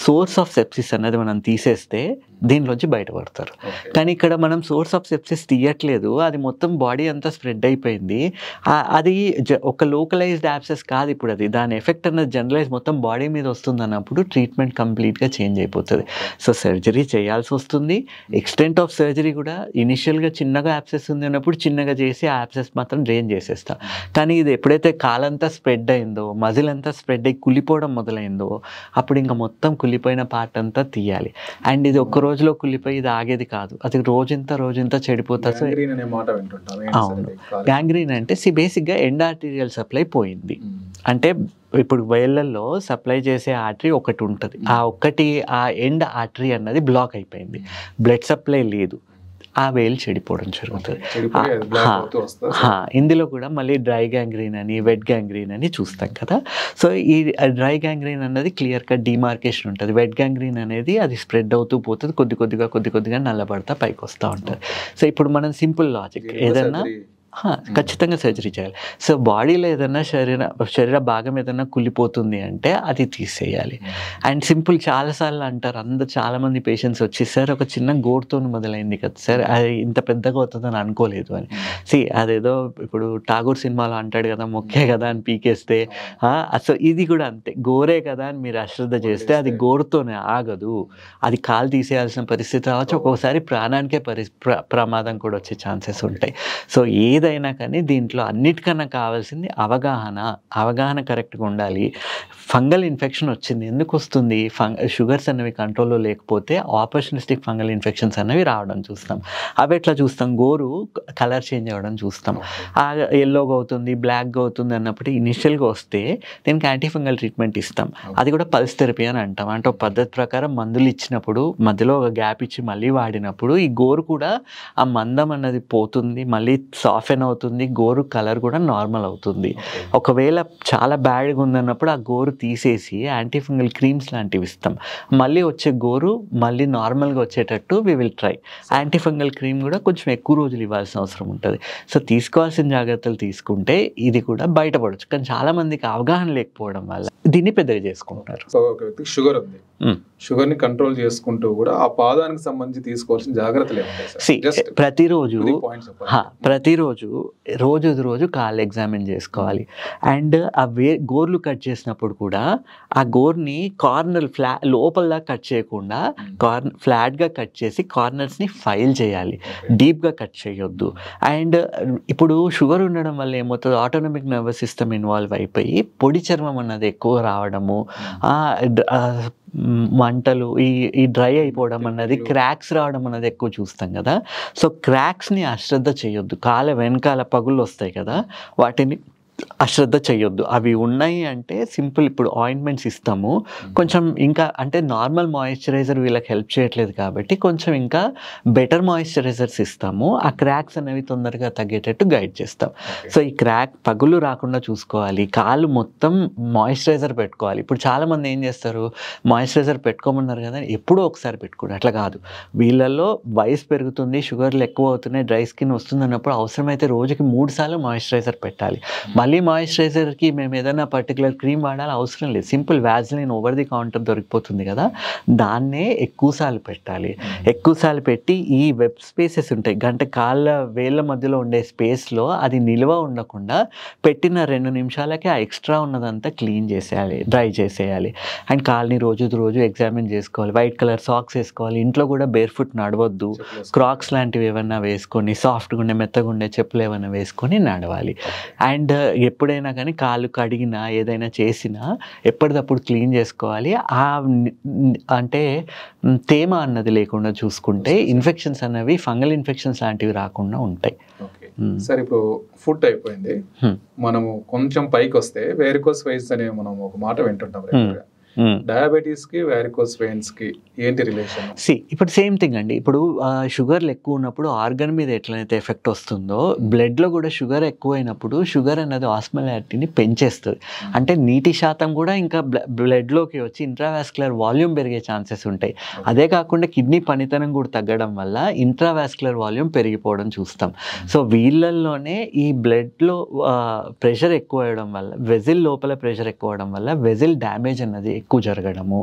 సోర్స్ ఆఫ్ సెప్సిస్ అన్నది మనం తీసేస్తే దీనిలోంచి బయటపడతారు. కానీ ఇక్కడ మనం సోర్స్ ఆఫ్ సెప్సిస్ తీయట్లేదు, అది మొత్తం బాడీ అంతా స్ప్రెడ్ అయిపోయింది. అది ఒక లోకలైజ్డ్ యాబ్సెస్ కాదు, ఇప్పుడు అది దాని ఎఫెక్ట్ అన్నది జనరలైజ్ మొత్తం బాడీ మీద వస్తుంది అన్నప్పుడు ట్రీట్మెంట్ కంప్లీట్గా చేంజ్ అయిపోతుంది. సో సర్జరీ చేయాల్సి వస్తుంది. ఎక్స్టెంట్ ఆఫ్ సర్జరీ కూడా ఇనిషియల్గా చిన్నగా యాబ్సెస్ ఉంది అన్నప్పుడు చిన్నగా చేసి ఆ యాబ్సెస్ మాత్రం డ్రైన్ చేసేస్తాం. కానీ ఇది ఎప్పుడైతే కాలంతా స్ప్రెడ్ అయిందో, మజిల్ అంతా స్ప్రెడ్ అయ్యి కుళ్ళిపోవడం మొదలైందో అప్పుడు ఇంకా మొత్తం కుళ్ళిపోయిన పార్ట్ అంతా తీయాలి. అండ్ ఇది ఒక్క రోజులో కుళ్ళిపోయి ఇది ఆగేది కాదు, అది రోజంతా చెడిపోతుంది. అవును, గ్యాంగ్రీన్ అంటే బేసిక్గా ఎండ్ ఆర్టీరియల్ సప్లై పోయింది. అంటే ఇప్పుడు వేళ్ళల్లో సప్లై చేసే ఆర్టరీ ఒకటి ఉంటుంది, ఆ ఎండ్ ఆర్టరీ అన్నది బ్లాక్ అయిపోయింది, బ్లడ్ సప్లై లేదు, ఆ వేలు చెడిపోవడం జరుగుతుంది. ఇందులో కూడా మళ్ళీ డ్రై గ్యాంగ్రీన్ అని వెట్ గ్యాంగ్రీన్ అని చూస్తాం కదా. సో ఈ డ్రై గ్యాంగ్రీన్ అన్నది క్లియర్ కట్ డిమార్కేషన్ ఉంటుంది. వెట్ గ్యాంగ్రీన్ అనేది అది స్ప్రెడ్ అవుతూ పోతుంది, కొద్ది కొద్దిగా నల్లబడతా పైకి వస్తూ ఉంటుంది. సో ఇప్పుడు మనం సింపుల్ లాజిక్, ఏదన్నా ఖచ్చితంగా సర్జరీ చేయాలి. సో బాడీలో ఏదైనా శరీర భాగం ఏదైనా కుళ్ళిపోతుంది అంటే అది తీసేయాలి. అండ్ సింపుల్ చాలాసార్లు అంటారు చాలామంది పేషెంట్స్ వచ్చి, సార్ ఒక చిన్న గోడుతో మొదలైంది కదా సార్, అది ఇంత పెద్దగా అవుతుందని అనుకోలేదు అని. అదేదో ఇప్పుడు ఠాగూర్ సినిమాలో అంటాడు కదా, మొక్కే కదా అని పీకేస్తే, అసలు ఇది కూడా అంతే, గోరే కదా అని మీరు అశ్రద్ధ చేస్తే అది గోరుతోనే ఆగదు, అది కాలు తీసేయాల్సిన పరిస్థితి రావచ్చు, ఒక్కొక్కసారి ప్రాణానికే ప్రమాదం కూడా వచ్చే ఛాన్సెస్ ఉంటాయి. సో ఏదైనా కానీ దీంట్లో అన్నిటికన్నా కావాల్సింది అవగాహన కరెక్ట్గా ఉండాలి. ఫంగల్ ఇన్ఫెక్షన్ వచ్చింది, ఎందుకు వస్తుంది? షుగర్స్ అనేవి కంట్రోల్లో లేకపోతే ఆపర్చునిస్టిక్ ఫంగల్ ఇన్ఫెక్షన్స్ అనేవి రావడం చూస్తాం. అవి ఎట్లా చూస్తాం? గోరు కలర్ చేంజ్ అవ్వడం చూస్తాం, ఎల్లోగా అవుతుంది, బ్లాక్గా అవుతుంది అన్నప్పుడు ఇనిషియల్గా వస్తే దీనికి యాంటీ ఫంగల్ ట్రీట్మెంట్ ఇస్తాం. అది కూడా పల్స్ థెరపీ అని అంటాం. అంటే ఒక పద్ధతి ప్రకారం మందులు ఇచ్చినప్పుడు మధ్యలో ఒక గ్యాప్ ఇచ్చి మళ్ళీ వాడినప్పుడు ఈ గోరు కూడా ఆ మందం అన్నది పోతుంది, మళ్ళీ సాఫ్ట్ అవుతుంది, గోరు కలర్ కూడా నార్మల్ అవుతుంది. ఒకవేళ చాలా బ్యాడ్గా ఉందన్నప్పుడు ఆ గోరు తీసేసి యాంటీ ఫంగల్ క్రీమ్స్ లాంటివి ఇస్తాం, మళ్ళీ వచ్చే గోరు మళ్ళీ నార్మల్గా వచ్చేటట్టు we will try. Anti fungal cream కూడా కొంచెం ఎక్కువ రోజులు ఇవ్వాల్సిన అవసరం ఉంటుంది. సో తీసుకోవాల్సిన జాగ్రత్తలు తీసుకుంటే ఇది కూడా బయటపడవచ్చు. కానీ చాలా మందికి అవగాహన లేకపోవడం వల్ల దీన్ని పెద్దగా చేసుకుంటారు. షుగర్ ఉంది, షుగర్ ని కంట్రోల్ చేసుకుంటూ కూడా ఆ పాదానికి సంబంధించి తీసుకోవాల్సిన జాగ్రత్తలు ఏముంటాయి? ప్రతిరోజు రోజు కాళ్ళు ఎగ్జామిన్ చేసుకోవాలి. అండ్ ఆ గోర్లు కట్ చేసినప్పుడు కూడా ఆ గోర్ని కార్నర్ లోపల దాకా కట్ చేయకుండా ఫ్లాట్గా కట్ చేసి కార్నర్స్ని ఫైల్ చేయాలి, డీప్గా కట్ చేయొద్దు. అండ్ ఇప్పుడు షుగర్ ఉండడం వల్ల ఏమవుతుంది, ఆటోనమిక్ నర్వస్ సిస్టమ్ ఇన్వాల్వ్ అయిపోయి పొడి చర్మం అన్నది ఎక్కువ రావడము, మంటలు, ఈ డ్రై అయిపోవడం అన్నది, క్రాక్స్ రావడం అన్నది ఎక్కువ చూస్తాం కదా. సో క్రాక్స్ని అశ్రద్ధ చేయొద్దు. కాళ్ళ వెనకాల పగుళ్ళు వస్తాయి కదా, వాటిని అశ్రద్ధ చేయొద్దు. అవి ఉన్నాయి అంటే సింపుల్ ఇప్పుడు ఆయింట్మెంట్స్ ఇస్తాము, కొంచెం ఇంకా అంటే నార్మల్ మాయిశ్చరైజర్ వీళ్ళకి హెల్ప్ చేయట్లేదు కాబట్టి కొంచెం ఇంకా బెటర్ మాయిశ్చరైజర్స్ ఇస్తాము, ఆ క్రాక్స్ అనేవి తొందరగా తగ్గేటట్టు గైడ్ చేస్తాం. సో ఈ పగులు రాకుండా చూసుకోవాలి, కాళ్ళు మొత్తం మాయిశ్చరైజర్ పెట్టుకోవాలి. ఇప్పుడు చాలామంది ఏం చేస్తారు, మాయిశ్చరైజర్ పెట్టుకోమన్నారు కదా ఎప్పుడో ఒకసారి పెట్టుకోండి, అట్లా కాదు. వీళ్ళల్లో వయసు పెరుగుతుంది, షుగర్లు ఎక్కువ అవుతున్నాయి, డ్రై స్కిన్ వస్తుంది అన్నప్పుడు అవసరమైతే రోజుకి 3 సార్లు మాయిశ్చరైజర్ పెట్టాలి. మళ్ళీ మాయిశ్చరైజర్కి మేము ఏదైనా పర్టికులర్ క్రీమ్ వాడాలి అవసరం లేదు, simple vaseline over the counter దొరికిపోతుంది కదా, దాన్నే ఎక్కువసార్లు పెట్టాలి. ఎక్కువసార్లు పెట్టి ఈ వెబ్ స్పేసెస్ ఉంటాయి, కాళ్ళ వేళ్ళ మధ్యలో ఉండే స్పేస్లో అది నిల్వ ఉండకుండా పెట్టిన 2 నిమిషాలకే ఆ ఎక్స్ట్రా ఉన్నదంతా క్లీన్ చేసేయాలి, డ్రై చేసేయాలి. అండ్ కాళ్ళని రోజు ఎగ్జామిన్ చేసుకోవాలి. వైట్ కలర్ సాక్స్ వేసుకోవాలి. ఇంట్లో కూడా బేర్ ఫుట్ నడవద్దు, క్రాక్స్ లాంటివి ఏమన్నా వేసుకొని, సాఫ్ట్గా ఉండే మెత్తగా ఉండే చెప్పులు ఏమైనా వేసుకొని నడవాలి. అండ్ ఎప్పుడైనా కానీ కాళ్ళు కడిగినా ఏదైనా చేసినా ఎప్పటికప్పుడు క్లీన్ చేసుకోవాలి. అంటే తేమ అన్నది లేకుండా చూసుకుంటే ఇన్ఫెక్షన్స్ అనేవి ఫంగల్ ఇన్ఫెక్షన్స్ లాంటివి రాకుండా ఉంటాయి. సరే, ఇప్పుడు ఫుడ్ అయిపోయింది, మనము కొంచెం పైకి వస్తే వేరికోస్ వెయిన్స్ అనే మనం ఒక మాట వింటుంటాం. డయాబెటీస్ కి వారికోస్ వెయిన్స్ కి ఏంటి రిలేషన్? ఇప్పుడు సేమ్ థింగ్ అండి. ఇప్పుడు షుగర్లు ఎక్కువ ఉన్నప్పుడు ఆర్గన్ మీద ఎట్లయితే ఎఫెక్ట్ వస్తుందో బ్లడ్ లో కూడా షుగర్ ఎక్కువైనప్పుడు షుగర్ అనేది ఆస్మోలారిటీని పెంచేస్తుంది. అంటే నీటి శాతం కూడా ఇంకా బ్లడ్ లోకి వచ్చి ఇంట్రావాస్కులర్ వాల్యూమ్ పెరిగే ఛాన్సెస్ ఉంటాయి. అదే కాకుండా కిడ్నీ పనితనం కూడా తగ్గడం వల్ల ఇంట్రావాస్కులర్ వాల్యూమ్ పెరిగిపోవడం చూస్తాం. సో వీళ్ళల్లోనే ఈ బ్లడ్ లో ప్రెషర్ ఎక్కువ అవ్వడం వల్ల, వెజిల్ లోపల ప్రెషర్ ఎక్కువ అవడం వల్ల వెజిల్ డ్యామేజ్ అన్నది ఎక్కువ జరగడము,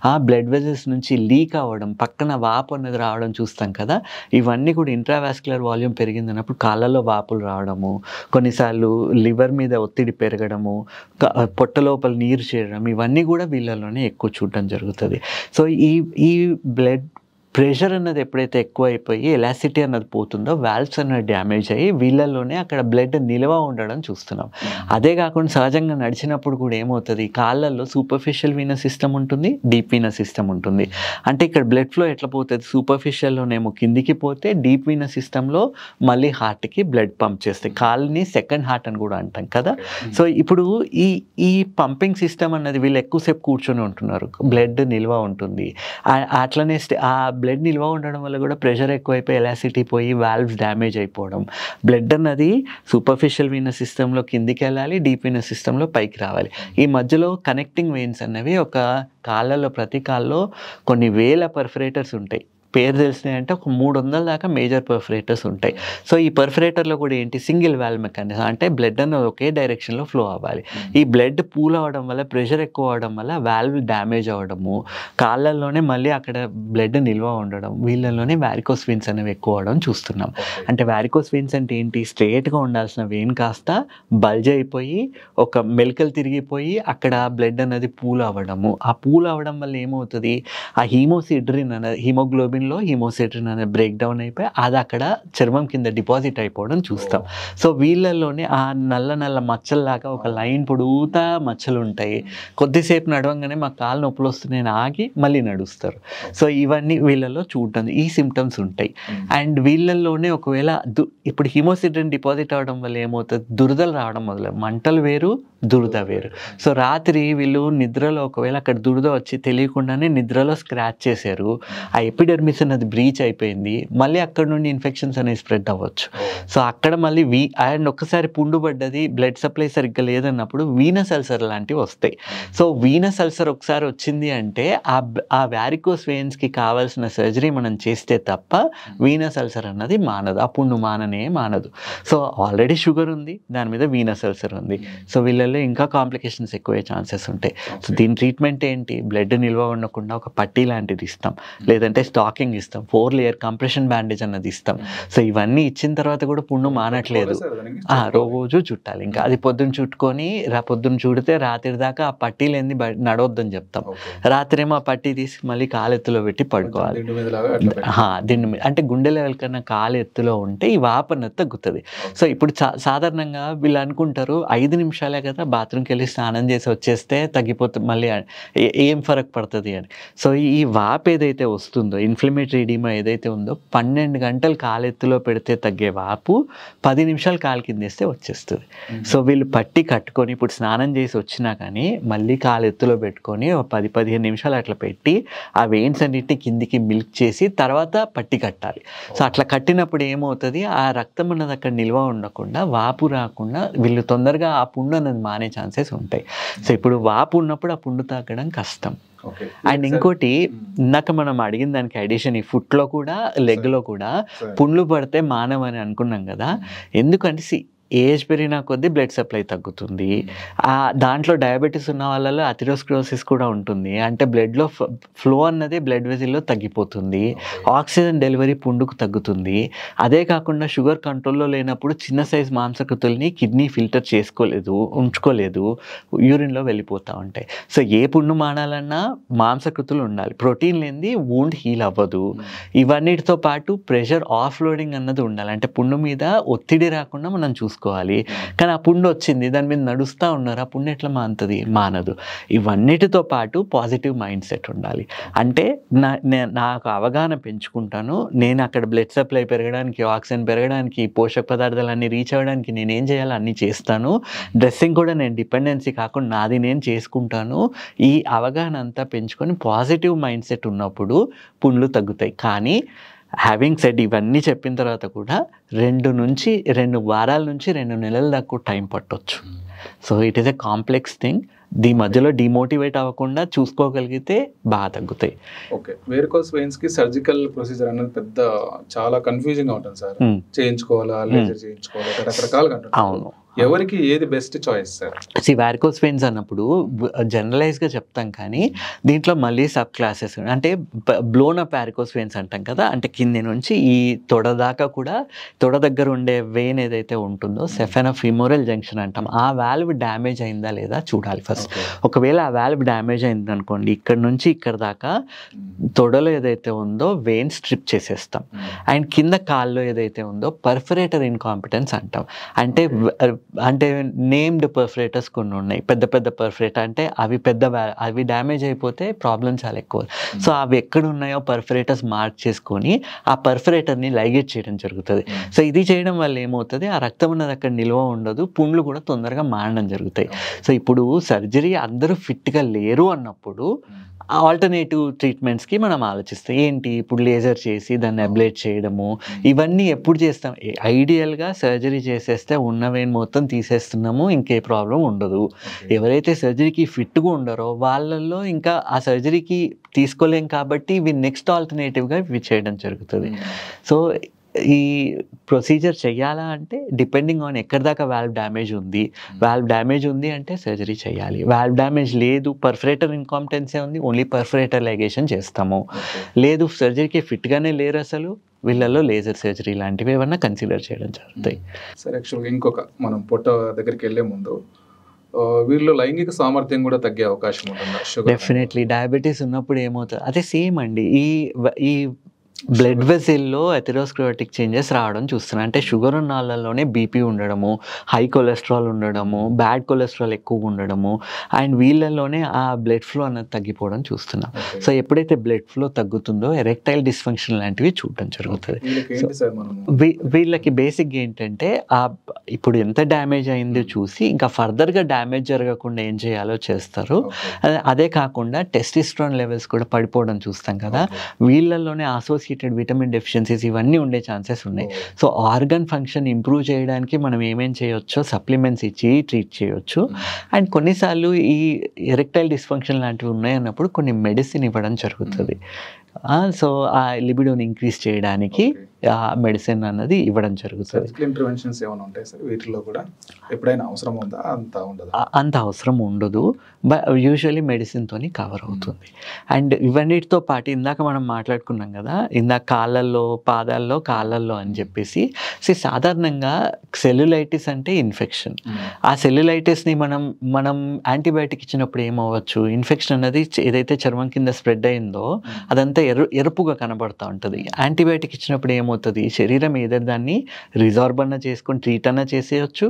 ఆ బ్లడ్ వెజల్స్ నుంచి లీక్ అవ్వడం, పక్కన వాపు అనేది రావడం చూస్తాం కదా. ఇవన్నీ కూడా ఇంట్రావాస్కులర్ వాల్యూమ్ పెరిగిందన్నప్పుడు కాళ్ళలో వాపులు రావడము, కొన్నిసార్లు లివర్ మీద ఒత్తిడి పెరగడము, పొట్ట లోపల నీరు చేరడం, ఇవన్నీ కూడా వీళ్ళలోనే ఎక్కువ చూడడం జరుగుతుంది. సో ఈ బ్లడ్ ప్రెషర్ అన్నది ఎప్పుడైతే ఎక్కువ అయిపోయి ఎలాసిటీ అన్నది పోతుందో వాల్వ్స్ అన్నది డ్యామేజ్ అయ్యి వీళ్ళల్లోనే అక్కడ బ్లడ్ నిల్వ ఉండడం చూస్తున్నాం. అదే కాకుండా సహజంగా నడిచినప్పుడు కూడా ఏమవుతుంది, కాళ్ళల్లో సూపర్ఫిషియల్ వీనస్ సిస్టమ్ ఉంటుంది, డీప్ వీనస్ సిస్టమ్ ఉంటుంది. అంటే ఇక్కడ బ్లడ్ ఫ్లో ఎట్లా పోతుంది, సూపర్ఫిషియల్లోనేమో కిందికి పోతే డీప్ వీనస్ సిస్టంలో మళ్ళీ హార్ట్కి బ్లడ్ పంప్ చేస్తాయి. కాళ్ళని సెకండ్ హార్ట్ అని కూడా అంటాం కదా. సో ఇప్పుడు ఈ పంపింగ్ సిస్టమ్ అన్నది వీళ్ళు ఎక్కువసేపు కూర్చొని ఉంటున్నారు, బ్లడ్ నిల్వ ఉంటుంది. అట్లనే ఆ బ్లడ్ నిల్వ ఉండడం వల్ల కూడా ప్రెషర్ ఎక్కువైపోయి ఎలాసిటీ పోయి వాల్వ్స్ డ్యామేజ్ అయిపోవడం, బ్లడ్ అన్నది సూపర్ఫిషియల్ వీనస్ సిస్టంలో కిందికి వెళ్ళాలి, డీప్ వీనస్ సిస్టంలో పైకి రావాలి. ఈ మధ్యలో కనెక్టింగ్ వెయిన్స్ అనేవి ఒక కాళ్ళలో, ప్రతి కాళ్ళలో కొన్ని వేల పర్ఫరేటర్స్ ఉంటాయి. పేరు తెలిసినాయి అంటే ఒక 300 దాకా మేజర్ పర్ఫరేటర్స్ ఉంటాయి. సో ఈ పర్ఫరేటర్లో కూడా ఏంటి, సింగిల్ వాల్వ్ మెకానిజం, అంటే బ్లడ్ అన్నది ఒకే డైరెక్షన్లో ఫ్లో అవ్వాలి. ఈ బ్లడ్ పూల్ అవ్వడం వల్ల, ప్రెషర్ ఎక్కువ అవడం వల్ల వాల్వ్ డ్యామేజ్ అవ్వడము, కాళ్ళల్లోనే మళ్ళీ అక్కడ బ్లడ్ నిల్వ ఉండడం, వీళ్ళలోనే వారికోస్ వెయిన్స్ అనేవి ఎక్కువ అవడం చూస్తున్నాం. అంటే వారికోస్ వెయిన్స్ అంటే ఏంటి, స్ట్రేట్గా ఉండాల్సిన వెయిన్ కాస్త బల్జ్ అయిపోయి ఒక మెలికలు తిరిగిపోయి అక్కడ బ్లడ్ అనేది పూల్ అవ్వడము. ఆ పూల్ అవ్వడం వల్ల ఏమవుతుంది, ఆ హీమోసిడ్రిన్ అనేది, హీమోగ్లోబిన్లో హీమోసిడ్రిన్ అనేది బ్రేక్ డౌన్ అయిపోయి అది అక్కడ చర్మం కింద డిపాజిట్ అయిపోవడం చూస్తాం. సో వీళ్ళల్లోనే ఆ నల్ల నల్ల మచ్చల్లాగా ఒక లైన్ పొడుగుతా మచ్చలు ఉంటాయి. కొద్దిసేపు నడవంగానే మా కాళ్ళు నొప్పులు వస్తున్నాయని ఆగి మళ్ళీ నడుస్తారు. సో ఇవన్నీ వీళ్ళలో చూడటం, ఈ సిమ్టమ్స్ ఉంటాయి. అండ్ వీళ్ళల్లోనే ఒకవేళ ఇప్పుడు హీమోసిడ్రిన్ డిపాజిట్ అవ్వడం వల్ల ఏమవుతుంది, దురదలు రావడం మొదలు, మంటలు వేరు, దురద వేరు. సో రాత్రి వీళ్ళు నిద్రలో ఒకవేళ అక్కడ దురద వచ్చి తెలియకుండానే నిద్రలో స్క్రాచ్ చేశారు, ఆ ఎపిడెర్మిస్ అనేది బ్రీచ్ అయిపోయింది, మళ్ళీ అక్కడ నుండి ఇన్ఫెక్షన్స్ అనేవి స్ప్రెడ్ అవ్వచ్చు. సో అక్కడ మళ్ళీ అండ్ ఒక్కసారి పుండు పడ్డది, బ్లడ్ సప్లై సరిగ్గా లేదన్నప్పుడు వీనస్ అల్సర్ లాంటివి వస్తాయి. సో వీనస్ అల్సర్ ఒకసారి వచ్చింది అంటే ఆ వారికోస్ వెయిన్స్కి కావాల్సిన సర్జరీ మనం చేస్తే తప్ప వీనస్ అల్సర్ అన్నది మానదు, ఆ పుండు మానదు. సో ఆల్రెడీ షుగర్ ఉంది, దాని మీద వీనస్ అల్సర్ ఉంది. సో వీళ్ళల్లో ఇంకా కాంప్లికేషన్స్ ఎక్కువే ఛాన్సెస్ ఉంటాయి. సో దీని ట్రీట్మెంట్ ఏంటి, బ్లడ్ నిల్వ ఉండకుండా ఒక పట్టీ లాంటిది ఇస్తాం, లేదంటే స్టాకింగ్ ఇస్తాం, 4 లేయర్ కంప్రెషన్ బ్యాండేజ్ అన్నది ఇస్తాం. సో ఇవన్నీ ఇచ్చిన తర్వాత కూడా పుండు మానట్లేదు, రోజు చుట్టాలి. ఇంకా అది పొద్దున్న చుట్టుకొని పొద్దున్న చుడితే రాత్రి దాకా ఆ పట్టీ లేని నడవద్దని చెప్తాం. రాత్రి ఏమో ఆ పట్టీ తీసి మళ్ళీ కాలెత్తులో పెట్టి పడుకోవాలి. అంటే గుండె లెవెల్ కన్నా కాలెత్తులో ఉంటే ఈ వాపన తగ్గుతుంది. సో ఇప్పుడు సాధారణంగా వీళ్ళు అనుకుంటారు 5 నిమిషాలే కదా, బాత్రూమ్కి వెళ్ళి స్నానం చేసి వచ్చేస్తే తగ్గిపోతుంది, మళ్ళీ ఏం ఫరక్ పడుతుంది అని. సో ఈ వాపు ఏదైతే వస్తుందో, ఇన్ఫ్లమేటరీ ఎడిమా ఏదైతే ఉందో, 12 గంటలు కాలెత్తులో పెడితే తగ్గే వాపు 10 నిమిషాలు కాలు కిందేస్తే వచ్చేస్తుంది. సో వీళ్ళు పట్టి కట్టుకొని ఇప్పుడు స్నానం చేసి వచ్చినా కానీ మళ్ళీ కాలెత్తులో పెట్టుకొని 10-15 నిమిషాలు అట్లా పెట్టి ఆ వెయిన్స్ అన్నిటిని కిందికి మిల్క్ చేసి తర్వాత పట్టి కట్టాలి. సో అట్లా కట్టినప్పుడు ఏమవుతుంది, ఆ రక్తం అన్నది అక్కడ నిల్వ ఉండకుండా, వాపు రాకుండా వీళ్ళు తొందరగా ఆ పుండు అన్నది మానే ఛాన్సెస్ ఉంటాయి. సో ఇప్పుడు వాపు ఉన్నప్పుడు ఆ పుండు తాగడం కష్టం. అండ్ ఇంకోటి, ఇందాక మనం అడిగిన దానికి అడిషన్, ఈ ఫుట్లో కూడా లెగ్లో కూడా పుండ్లు పడితే మానవని అనుకున్నాం కదా. ఎందుకంటే ఏజ్ పెరిగిన కొద్దీ బ్లడ్ సప్లై తగ్గుతుంది. దాంట్లో డయాబెటీస్ ఉన్న వాళ్ళలో అథెరోస్క్లెరోసిస్ కూడా ఉంటుంది. అంటే బ్లడ్లో ఫ్లో అన్నది బ్లడ్ వెజిల్లో తగ్గిపోతుంది, ఆక్సిజన్ డెలివరీ పుండుకు తగ్గుతుంది. అదే కాకుండా షుగర్ కంట్రోల్లో లేనప్పుడు చిన్న సైజ్ మాంసకృతుల్ని కిడ్నీ ఫిల్టర్ ఉంచుకోలేదు, యూరిన్లో వెళ్ళిపోతూ ఉంటాయి. సో ఏ పుండు మానాలన్నా మాంసకృతులు ఉండాలి, ప్రోటీన్ లేనిది వూండ్ హీల్ అవ్వదు. ఇవన్నిటితో పాటు ప్రెషర్ ఆఫ్ లోడింగ్ అన్నది ఉండాలి, అంటే పుండు మీద ఒత్తిడి రాకుండా మనం చూసుకోవాలి. చూసుకోవాలి. కానీ ఆ పుండు వచ్చింది, దాని మీద నడుస్తూ ఉన్నారు, ఆ పుండు ఎట్లా మానుతుంది? మానదు. ఇవన్నిటితో పాటు పాజిటివ్ మైండ్ సెట్ ఉండాలి. అంటే నాకు అవగాహన పెంచుకుంటాను, నేను అక్కడ బ్లడ్ సప్లై పెరగడానికి, ఆక్సిజన్ పెరగడానికి, పోషక పదార్థాలన్నీ రీచ్ అవ్వడానికి నేనేం చేయాలో అన్నీ చేస్తాను. డ్రెస్సింగ్ కూడా నేను డిపెండెన్సీ కాకుండా నాది నేను చేసుకుంటాను. ఈ అవగాహన అంతా పెంచుకొని పాజిటివ్ మైండ్ సెట్ ఉన్నప్పుడు పుండ్లు తగ్గుతాయి. కానీ హ్యావింగ్ సెడ్ ఇవన్నీ చెప్పిన తర్వాత కూడా 2 వారాల నుంచి 2 నెలల దాకా టైం పట్టొచ్చు. So it is a complex thing. దీని మధ్యలో డిమోటివేట్ అవ్వకుండా చూసుకోగలిగితే బాగా తగ్గుతాయి. ఓకే, వేరికోస్ వెయిన్స్ కి సర్జికల్ ప్రొసీజర్ అనేది పెద్ద చాలా కన్ఫ్యూజింగ్ గా ఉంటుంది సార్. చేయించుకోవాలా, లేజర్ చేయించుకోవాలా, రకరకాలుగా ఉంటుంది. అవును, ఎవరికి ఏది best choice sir? Varicose veins అన్నప్పుడు జనరలైజ్గా చెప్తాం, కానీ దీంట్లో మళ్ళీ సబ్ క్లాసెస్ అంటే బ్లోన్ అప్ వారికోస్ వెయిన్స్ అంటాం కదా, అంటే కింది నుంచి ఈ తొడ దాకా కూడా తొడ దగ్గర ఉండే వెయిన్ ఏదైతే ఉంటుందో సెఫెనా ఫిమోరల్ జంక్షన్ అంటాం, ఆ వాల్వ్ డ్యామేజ్ అయిందా లేదా చూడాలి ఫస్ట్. ఒకవేళ ఆ వాల్వ్ డ్యామేజ్ అయింది అనుకోండి, ఇక్కడ నుంచి ఇక్కడ దాకా తొడలో ఏదైతే ఉందో వెయిన్ స్ట్రిప్ చేసేస్తాం. అండ్ కింద కాల్లో ఏదైతే ఉందో పర్ఫరేటర్ ఇన్కాంపిటెన్స్ అంటాం. అంటే నేమ్డ్ పర్ఫరేటర్స్ కొన్ని ఉన్నాయి, పెద్ద పెద్ద పర్ఫరేటర్, అంటే అవి డ్యామేజ్ అయిపోతే ప్రాబ్లం చాలా ఎక్కువ. సో అవి ఎక్కడ ఉన్నాయో పర్ఫరేటర్స్ మార్క్ చేసుకొని ఆ పర్ఫరేటర్ని లైగేట్ చేయడం జరుగుతుంది. సో ఇది చేయడం వల్ల ఏమవుతుంది, ఆ రక్తం ఉన్నది అక్కడ నిల్వ ఉండదు, పుండ్లు కూడా తొందరగా మారడం జరుగుతాయి. సో ఇప్పుడు సర్జరీ అందరూ ఫిట్గా లేరు అన్నప్పుడు ఆల్టర్నేటివ్ ట్రీట్మెంట్స్కి మనం ఆలోచిస్తాం. ఏంటి, ఇప్పుడు లేజర్ చేసి దాన్ని అబ్లేట్ చేయడము, ఇవన్నీ ఎప్పుడు చేస్తాం? ఐడియల్గా సర్జరీ చేసేస్తే ఉన్న వెయిన్ మొత్తం తీసేస్తున్నాము, ఇంకే ప్రాబ్లం ఉండదు. ఎవరైతే సర్జరీకి ఫిట్గా ఉండరో వాళ్ళల్లో ఇంకా ఆ సర్జరీకి తీసుకోలేం కాబట్టి ఇవి నెక్స్ట్ ఆల్టర్నేటివ్గా ఇవి చేయడం జరుగుతుంది. సో ఈ ప్రొసీజర్ చెయ్యాలా అంటే డిపెండింగ్ ఆన్ ఎక్కడి దాకా వాల్వ్ డ్యామేజ్ ఉంది అంటే సర్జరీ చేయాలి. వాల్వ్ డ్యామేజ్ లేదు, పర్ఫరేటర్ ఇన్కాంపిటెన్సీ ఉంది, ఓన్లీ పర్ఫరేటర్ లైగేషన్ చేస్తాము. లేదు సర్జరీకి ఫిట్గానే లేరు అసలు, వీళ్ళల్లో లేజర్ సర్జరీ లాంటివి ఏమన్నా కన్సిడర్ చేయడం జరుగుతాయి. సరే, యాక్చువల్గా ఇంకొక మనం పొట్ట దగ్గరికి వెళ్ళే ముందు వీళ్ళు లైంగిక సామర్థ్యం కూడా తగ్గే అవకాశం ఉంటుందా? డెఫినెట్లీ డయాబెటీస్ ఉన్నప్పుడు ఏమవుతుంది, అదే సేమ్ అండి, ఈ బ్లడ్ వెసిల్లో ఎథెరోస్క్లెరోటిక్ చేంజెస్ రావడం చూస్తున్నాం. అంటే షుగర్ ఉన్న వాళ్ళలోనే బీపీ ఉండడము, హై కొలెస్ట్రాల్ ఉండడము, బ్యాడ్ కొలెస్ట్రాల్ ఎక్కువ ఉండడము, అండ్ వీళ్ళలోనే ఆ బ్లడ్ ఫ్లో అన్నది తగ్గిపోవడం చూస్తున్నాం. సో ఎప్పుడైతే బ్లడ్ ఫ్లో తగ్గుతుందో ఎరెక్టైల్ డిస్ఫంక్షన్ లాంటివి చూడడం జరుగుతుంది. వీళ్ళకి బేసిక్ ఏంటంటే ఇప్పుడు ఎంత డ్యామేజ్ అయిందో చూసి ఇంకా ఫర్దర్గా డ్యామేజ్ జరగకుండా ఏం చేయాలో చేస్తారు. అదే కాకుండా టెస్టిస్ట్రాన్ లెవెల్స్ కూడా పడిపోవడం చూస్తాం కదా, వీళ్ళల్లోనే విటమిన్ డెఫిషియన్సీస్ ఇవన్నీ ఉండే ఛాన్సెస్ ఉన్నాయి. సో ఆర్గన్ ఫంక్షన్ ఇంప్రూవ్ చేయడానికి మనం ఏమేం చేయొచ్చో సప్లిమెంట్స్ ఇచ్చి ట్రీట్ చేయొచ్చు. అండ్ కొన్నిసార్లు ఈ ఎరెక్టైల్ డిస్ఫంక్షన్ లాంటివి ఉన్నాయన్నప్పుడు కొన్ని మెడిసిన్ ఇవ్వడం జరుగుతుంది. సో ఆ లిబిడోని ఇంక్రీజ్ చేయడానికి మెడిసిన్ అన్నది ఇవ్వడం జరుగుతుంది. ఇంటర్వెన్షన్స్ ఏమైనా ఉంటాయి సార్ వీటిలో కూడా? ఎప్పుడైనా అవసరం ఉందా? అంత అవసరం ఉండదు, బట్ యూజువల్లీ మెడిసిన్తోని కవర్ అవుతుంది. అండ్ ఇవన్నిటితో పాటు ఇందాక మనం మాట్లాడుకున్నాం కదా, ఇందాక పాదాల్లో కాళ్ళల్లో అని చెప్పేసి, సాధారణంగా సెల్యులైటిస్ అంటే ఇన్ఫెక్షన్. ఆ సెల్యులైటిస్ని మనం యాంటీబయాటిక్ ఇచ్చినప్పుడు ఏమవ్వచ్చు, ఇన్ఫెక్షన్ అనేది ఏదైతే చర్మం కింద స్ప్రెడ్ అయిందో అదంతా ఎరుపుగా కనబడుతూ ఉంటుంది. యాంటీబయాటిక్ ఇచ్చినప్పుడు ఏమవుతుంది, శరీరం ఏదో దాన్ని రిజార్బ్ అన్న చేసుకొని ట్రీట్ అన్న చేసేయచ్చు,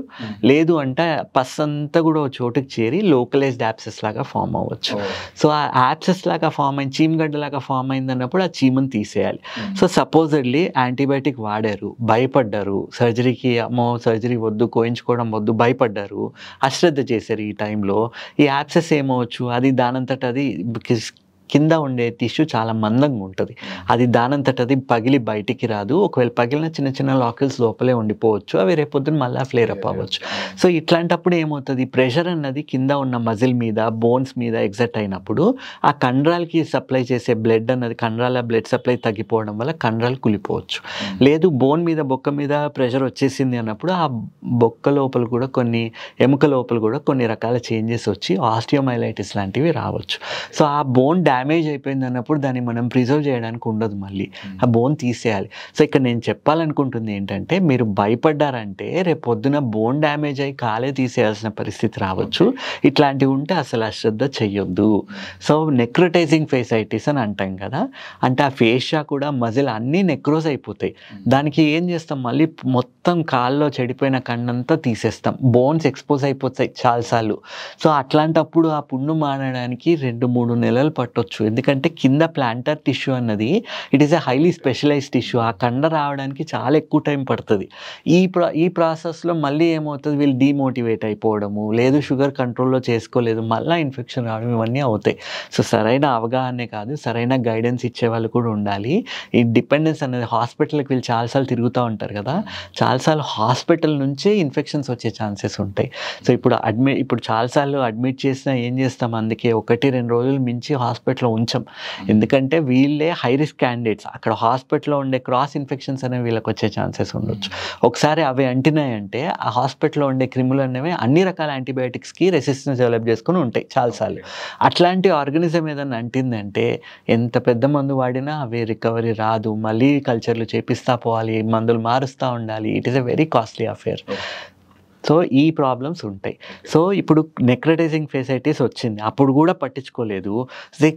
లేదు అంటే పస్ అంతా కూడా ఒక చోటుకి చేరి లోకలైజ్డ్ యాప్సెస్ లాగా ఫామ్ అవ్వచ్చు. సో ఆ యాప్సెస్ లాగా ఫామ్ అయింది, చీమగడ్డ లాగా ఫామ్ అయింది అన్నప్పుడు ఆ చీమను తీసేయాలి. సో సపోజెడ్లీ యాంటీబయాటిక్ వాడారు, భయపడ్డారు, సర్జరీ వద్దు, కోయించుకోవడం వద్దు, భయపడ్డారు, అశ్రద్ధ చేశారు. ఈ టైంలో ఈ యాప్సెస్ ఏమవచ్చు, అది దానంతట అది కింద ఉండే టిష్యూ చాలా మందంగా ఉంటుంది, అది దానంతట అది పగిలి బయటికి రాదు. ఒకవేళ పగిలిన చిన్న చిన్న లాకిల్స్ లోపలే ఉండిపోవచ్చు, అవి రేపొద్దున మళ్ళీ ఫ్లేర్ అప్ అవ్వచ్చు. సో ఇట్లాంటప్పుడు ఏమవుతుంది, ప్రెషర్ అన్నది కింద ఉన్న మజిల్ మీద, బోన్స్ మీద ఎగ్జర్ట్ అయినప్పుడు ఆ కండరాలకి సప్లై చేసే బ్లడ్ అన్నది, కండరాల బ్లడ్ సప్లై తగ్గిపోవడం వల్ల కండరాలు కులిపోవచ్చు. లేదు బోన్ మీద, బొక్క మీద ప్రెషర్ వచ్చేసింది అన్నప్పుడు ఆ బొక్క లోపల కూడా ఎముక లోపల కూడా కొన్ని రకాల చేంజెస్ వచ్చి ఆస్టియోమైలైటిస్ లాంటివి రావచ్చు. సో ఆ బోన్ డ్యామేజ్ అయిపోయింది అన్నప్పుడు దాన్ని మనం ప్రిజర్వ్ చేయడానికి ఉండదు, మళ్ళీ ఆ బోన్ తీసేయాలి. సో ఇక్కడ నేను చెప్పాలనుకుంటుంది ఏంటంటే, మీరు భయపడ్డారంటే రేపు పొద్దున బోన్ డ్యామేజ్ అయ్యి కాలే తీసేయాల్సిన పరిస్థితి రావచ్చు. ఇట్లాంటివి ఉంటే అసలు అశ్రద్ధ చెయ్యొద్దు. సో నెక్రోటైజింగ్ ఫేసైటిస్ అని అంటాం కదా, అంటే ఆ ఫేషియా కూడా మజిల్ అన్నీ నెక్రోజ్ అయిపోతాయి. దానికి ఏం చేస్తాం, మళ్ళీ మొత్తం కాల్లో చెడిపోయిన కన్నంతా తీసేస్తాం, బోన్స్ ఎక్స్పోజ్ అయిపోతాయి చాలాసార్లు. సో అట్లాంటప్పుడు ఆ పుండు మానడానికి 2-3 నెలలు పట్టొచ్చు. ఎందుకంటే కింద ప్లాంటర్ టిష్యూ అన్నది it is a highly specialized tissue, ఆ కండ రావడానికి చాలా ఎక్కువ టైం పడుతుంది. ఈ ప్రాసెస్లో మళ్ళీ ఏమవుతుంది, వీళ్ళు డిమోటివేట్ అయిపోవడము, లేదు షుగర్ కంట్రోల్లో చేసుకోలేదు, మళ్ళీ ఇన్ఫెక్షన్ రావడం, ఇవన్నీ అవుతాయి. సో సరైన అవగాహనే కాదు, సరైన గైడెన్స్ ఇచ్చే వాళ్ళు కూడా ఉండాలి. ఈ డిపెండెన్స్ అనేది హాస్పిటల్కి వీళ్ళు చాలాసార్లు తిరుగుతూ ఉంటారు కదా, చాలాసార్లు హాస్పిటల్ నుంచే ఇన్ఫెక్షన్స్ వచ్చే ఛాన్సెస్ ఉంటాయి. సో ఇప్పుడు చాలాసార్లు అడ్మిట్ చేసినా ఏం చేస్తాం, అందుకే 1-2 రోజులు మించి హాస్పిటల్లో ఉంచాం. ఎందుకంటే వీళ్ళే హై రిస్క్ క్యాండిడేట్స్, అక్కడ హాస్పిటల్లో ఉండే క్రాస్ ఇన్ఫెక్షన్స్ అనేవి వీళ్ళకి వచ్చే ఛాన్సెస్ ఉండొచ్చు. ఒకసారి అవి అంటినాయంటే ఆ హాస్పిటల్లో ఉండే క్రిములు అనేవి అన్ని రకాల యాంటీబయాటిక్స్కి రెసిస్టెన్స్ డెవలప్ చేసుకుని ఉంటాయి చాలాసార్లు. అట్లాంటి ఆర్గానిజం ఏదైనా అంటిందంటే ఎంత పెద్ద మందు వాడినా అవి రికవరీ రాదు, మళ్ళీ కల్చర్లు చేపిస్తా పోవాలి, మందులు మారుస్తూ ఉండాలి. It is a very costly affair. So ఈ ప్రాబ్లమ్స్ ఉంటాయి. సో ఇప్పుడు నెక్రోటైజింగ్ ఫేసైటిస్ వచ్చింది, అప్పుడు కూడా పట్టించుకోలేదు.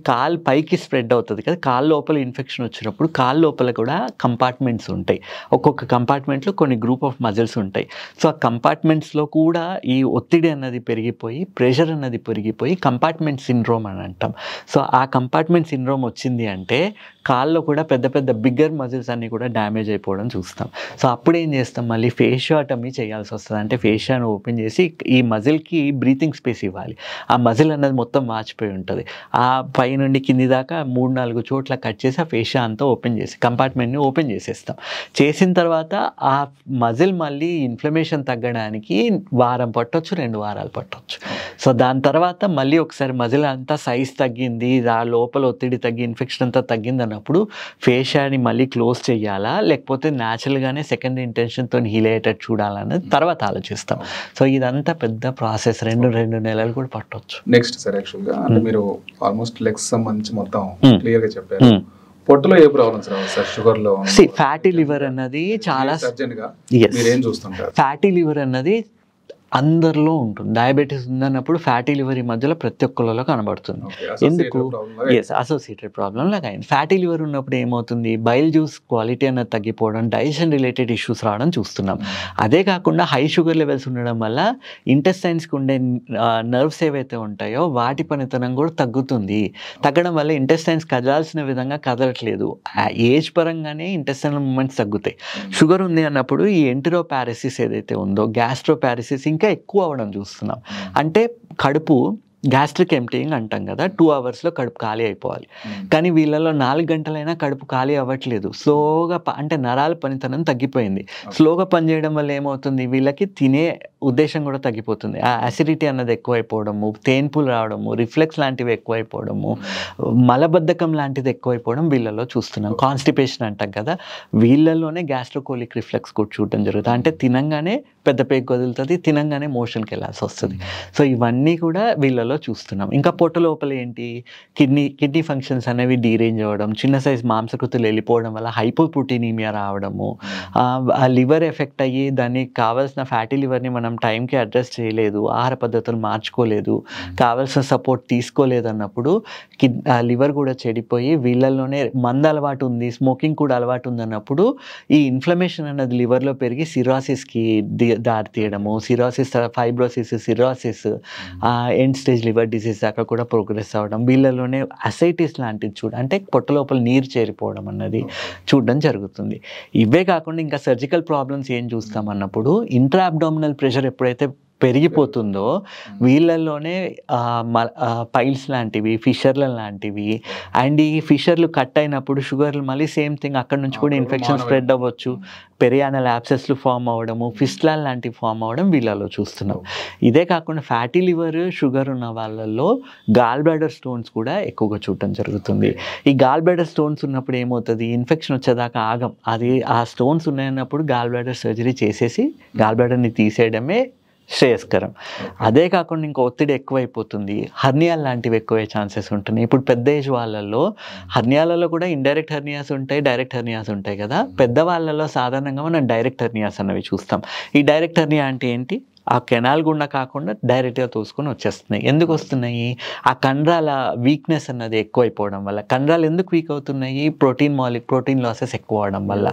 కాలు పైకి స్ప్రెడ్ అవుతుంది కదా, కాలు లోపల ఇన్ఫెక్షన్ వచ్చినప్పుడు కాలు లోపల కూడా కంపార్ట్మెంట్స్ ఉంటాయి. ఒక్కొక్క కంపార్ట్మెంట్లో కొన్ని గ్రూప్ ఆఫ్ మజిల్స్ ఉంటాయి. సో ఆ కంపార్ట్మెంట్స్లో కూడా ఈ ఒత్తిడి అన్నది పెరిగిపోయి, ప్రెషర్ అన్నది పెరిగిపోయి కంపార్ట్మెంట్ సిండ్రోమ్ అని అంటాం. సో ఆ కంపార్ట్మెంట్ సిండ్రోమ్ వచ్చింది అంటే కాల్లో కూడా పెద్ద పెద్ద బిగ్గర్ మజిల్స్ అన్నీ కూడా డ్యామేజ్ అయిపోవడం చూస్తాం. సో అప్పుడు ఏం చేస్తాం, మళ్ళీ ఫేషియోటమీ చేయాల్సి వస్తుంది. అంటే ఫేషియాను ఓపెన్ చేసి ఈ మజిల్కి బ్రీతింగ్ స్పేస్ ఇవ్వాలి. ఆ మజిల్ అన్నది మొత్తం వాచిపోయి ఉంటుంది, ఆ పై నుండి కింది దాకా 3-4 చోట్ల కట్ చేసి ఆ ఫేషియా అంతా ఓపెన్ చేసి కంపార్ట్మెంట్ని ఓపెన్ చేసేస్తాం. చేసిన తర్వాత ఆ మజిల్ మళ్ళీ ఇన్ఫ్లమేషన్ తగ్గడానికి వారం పట్టొచ్చు, 2 వారాలు పట్టొచ్చు. సో దాని తర్వాత మళ్ళీ ఒకసారి మజిల్ అంతా సైజ్ తగ్గింది, ఆ లోపల ఒత్తిడి తగ్గి ఇన్ఫెక్షన్ అంతా తగ్గింది అన్నప్పుడు ఫేషియాని మళ్ళీ క్లోజ్ చేయాలా, లేకపోతే న్యాచురల్గానే సెకండ్ ఇంటెన్షన్తో హీల్ అయ్యేటట్టు చూడాలన్నది తర్వాత ఆలోచిస్తాం. సో ఇదంతా పెద్ద ప్రాసెస్, 2 నెలలు కూడా పట్టొచ్చు. నెక్స్ట్ సార్, యాక్చువల్గా అంటే మీరు ఆల్మోస్ట్ లెగ్స్ సంబంధించి మొత్తం క్లియర్గా చెప్పారు. పొట్టలో ఏ ప్రాబ్లమ్స్ రావు సార్? షుగర్ లో ఫ్యాటీ లివర్ అన్నది చాలా సర్జన్ గా మీరేం చూస్తుంటారు? ఫ్యాటీ లివర్ అన్నది అందరిలో ఉంటుంది. డయాబెటీస్ ఉందన్నప్పుడు ఫ్యాటీ లివర్ ఈ మధ్యలో ప్రతి ఒక్కరిలో కనబడుతుంది. ఎందుకు? అసోసియేటెడ్ ప్రాబ్లం లాగా అయింది. ఫ్యాటీ లివర్ ఉన్నప్పుడు ఏమవుతుంది, బైల్ జ్యూస్ క్వాలిటీ అనేది తగ్గిపోవడం, డైజెషన్ రిలేటెడ్ ఇష్యూస్ రావడం చూస్తున్నాం. అదే కాకుండా హై షుగర్ లెవెల్స్ ఉండడం వల్ల ఇంటెస్టైన్స్కి ఉండే నర్వ్స్ ఏవైతే ఉంటాయో వాటి పనితనం కూడా తగ్గుతుంది. తగ్గడం వల్ల ఇంటెస్టైన్స్ కదలాల్సిన విధంగా కదలట్లేదు. ఏజ్ పరంగానే ఇంటెస్టైనల్ మూమెంట్స్ తగ్గుతాయి. షుగర్ ఉంది అన్నప్పుడు ఈ ఎంటెరోపారసిస్ ఏదైతే ఉందో, గ్యాస్ట్రోపారసిస్ ఇంకా ఎక్కువ అవ్వడం చూస్తున్నాం. అంటే కడుపు గ్యాస్ట్రిక్ ఎంప్టీయింగ్ అంటాం కదా, 2 అవర్స్లో కడుపు ఖాళీ అయిపోవాలి. కానీ వీళ్ళలో 4 గంటలైనా కడుపు ఖాళీ అవ్వట్లేదు. స్లోగా అంటే నరాల పనితనం తగ్గిపోయింది. స్లోగా పనిచేయడం వల్ల ఏమవుతుంది, వీళ్ళకి తినే ఉద్దేశం కూడా తగ్గిపోతుంది. ఆ అసిడిటీ అన్నది ఎక్కువైపోవడము, తేన్పులు రావడము, రిఫ్లెక్స్ లాంటివి ఎక్కువైపోవడము, మలబద్ధకం లాంటిది ఎక్కువైపోవడం వీళ్ళలో చూస్తున్నాం. కాన్స్టిపేషన్ అంటాం కదా, వీళ్ళలోనే గ్యాస్ట్రోకోలిక్ రిఫ్లెక్స్ కూడా చూడడం జరుగుతుంది. అంటే తినంగానే పెద్ద పేగు వదులుతుంది, తినంగానే మోషన్కి వెళ్ళాల్సి వస్తుంది. సో ఇవన్నీ కూడా వీళ్ళలో చూస్తున్నాం. ఇంకా పొట్ట లోపల ఏంటి, కిడ్నీ ఫంక్షన్స్ అనేవి డీరేంజ్ అవ్వడం, చిన్న సైజ్ మాంసకృతులు వెళ్ళిపోవడం వల్ల హైపోప్రోటీనీమియా రావడము, ఆ లివర్ ఎఫెక్ట్ అయ్యి దానికి కావాల్సిన ఫ్యాటీ లివర్ని మనం టైంకి అడ్రస్ చేయలేదు, ఆహార పద్ధతులు మార్చుకోలేదు, కావాల్సిన సపోర్ట్ తీసుకోలేదు అన్నప్పుడు లివర్ కూడా చెడిపోయి వీళ్ళల్లోనే మంద అలవాటు ఉంది, స్మోకింగ్ కూడా అలవాటు ఉందన్నప్పుడు ఈ ఇన్ఫ్లమేషన్ అన్నది లివర్లో పెరిగి సిరాసిస్కి దారి తీయడము, cirrhosis, fibrosis, cirrhosis, end stage liver disease దాకా కూడా ప్రోగ్రెస్ అవ్వడం, వీళ్ళలోనే అసైటిస్ లాంటిది అంటే పొట్ట లోపల నీరు చేరిపోవడం అన్నది చూడడం జరుగుతుంది. ఇవే కాకుండా ఇంకా సర్జికల్ ప్రాబ్లమ్స్ ఏం చూస్తాం అన్నప్పుడు, ఇంట్రా అబ్డామినల్ ప్రెషర్ ఎప్పుడైతే పెరిగిపోతుందో వీళ్ళల్లోనే పైల్స్ లాంటివి, ఫిషర్ల లాంటివి, అండ్ ఈ ఫిషర్లు కట్ అయినప్పుడు షుగర్లు మళ్ళీ సేమ్ థింగ్ అక్కడ నుంచి కూడా ఇన్ఫెక్షన్ స్ప్రెడ్ అవ్వచ్చు, పెరియానల్ యాబ్సెస్లు ఫామ్ అవ్వడము, ఫిస్టులాలు లాంటివి ఫామ్ అవ్వడం వీళ్ళలో చూస్తున్నాం. ఇదే కాకుండా ఫ్యాటీ లివర్, షుగర్ ఉన్న వాళ్ళల్లో గాల్ బ్లాడర్ స్టోన్స్ కూడా ఎక్కువగా చూడటం జరుగుతుంది. ఈ గాల్ బ్లాడర్ స్టోన్స్ ఉన్నప్పుడు ఏమవుతుంది, ఇన్ఫెక్షన్ వచ్చేదాకా ఆగం, అది ఆ స్టోన్స్ ఉన్నాయన్నప్పుడు గాల్ బ్లాడర్ సర్జరీ చేసేసి గాల్ బ్లాడర్ని తీసేయడమే శ్రేయస్కరం. అదే కాకుండా ఇంకా ఒత్తిడి ఎక్కువైపోతుంది, హర్నియాలు లాంటివి ఎక్కువే ఛాన్సెస్ ఉంటున్నాయి. ఇప్పుడు పెద్ద ఏజ్ వాళ్ళల్లో హర్నియాలలో కూడా ఇండైరెక్ట్ హర్నియాస్ ఉంటాయి, డైరెక్ట్ హర్నియాస్ ఉంటాయి కదా. పెద్దవాళ్ళలో సాధారణంగా మనం డైరెక్ట్ హర్నియాస్ అన్నవి చూస్తాం. ఈ డైరెక్ట్ హర్నియా అంటే ఏంటి? ఆ కెనాల్ గుండా కాకుండా డైరెక్ట్గా తోసుకొని వచ్చేస్తున్నాయి. ఎందుకు వస్తున్నాయి? ఆ కండరాల వీక్నెస్ అన్నది ఎక్కువైపోవడం వల్ల. కండరాలు ఎందుకు వీక్ అవుతున్నాయి? ప్రోటీన్ లాసెస్ ఎక్కువ అవడం వల్ల.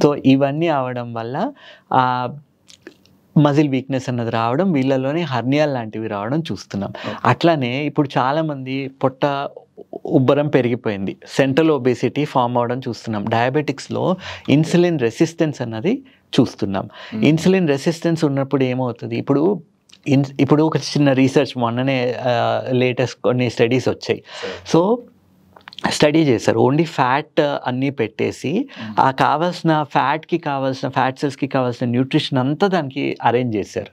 సో ఇవన్నీ అవడం వల్ల మజిల్ వీక్నెస్ అన్నది రావడం, వీళ్ళలోనే హర్నియాలు లాంటివి రావడం చూస్తున్నాం. అట్లానే ఇప్పుడు చాలామంది పొట్ట ఉబ్బరం పెరిగిపోయింది, సెంట్రల్ ఒబేసిటీ ఫామ్ అవడం చూస్తున్నాం. డయాబెటిక్స్లో ఇన్సులిన్ రెసిస్టెన్స్ అన్నది చూస్తున్నాం. ఇన్సులిన్ రెసిస్టెన్స్ ఉన్నప్పుడు ఏమవుతుంది? ఇప్పుడు ఒక చిన్న రీసెర్చ్ మొన్ననే లేటెస్ట్ కొన్ని స్టడీస్ వచ్చాయి. సో స్టడీ చేశారు, ఓన్లీ ఫ్యాట్ అన్నీ పెట్టేసి ఆ కావాల్సిన ఫ్యాట్ సెల్స్కి కావాల్సిన న్యూట్రిషన్ అంతా దానికి అరేంజ్ చేశారు.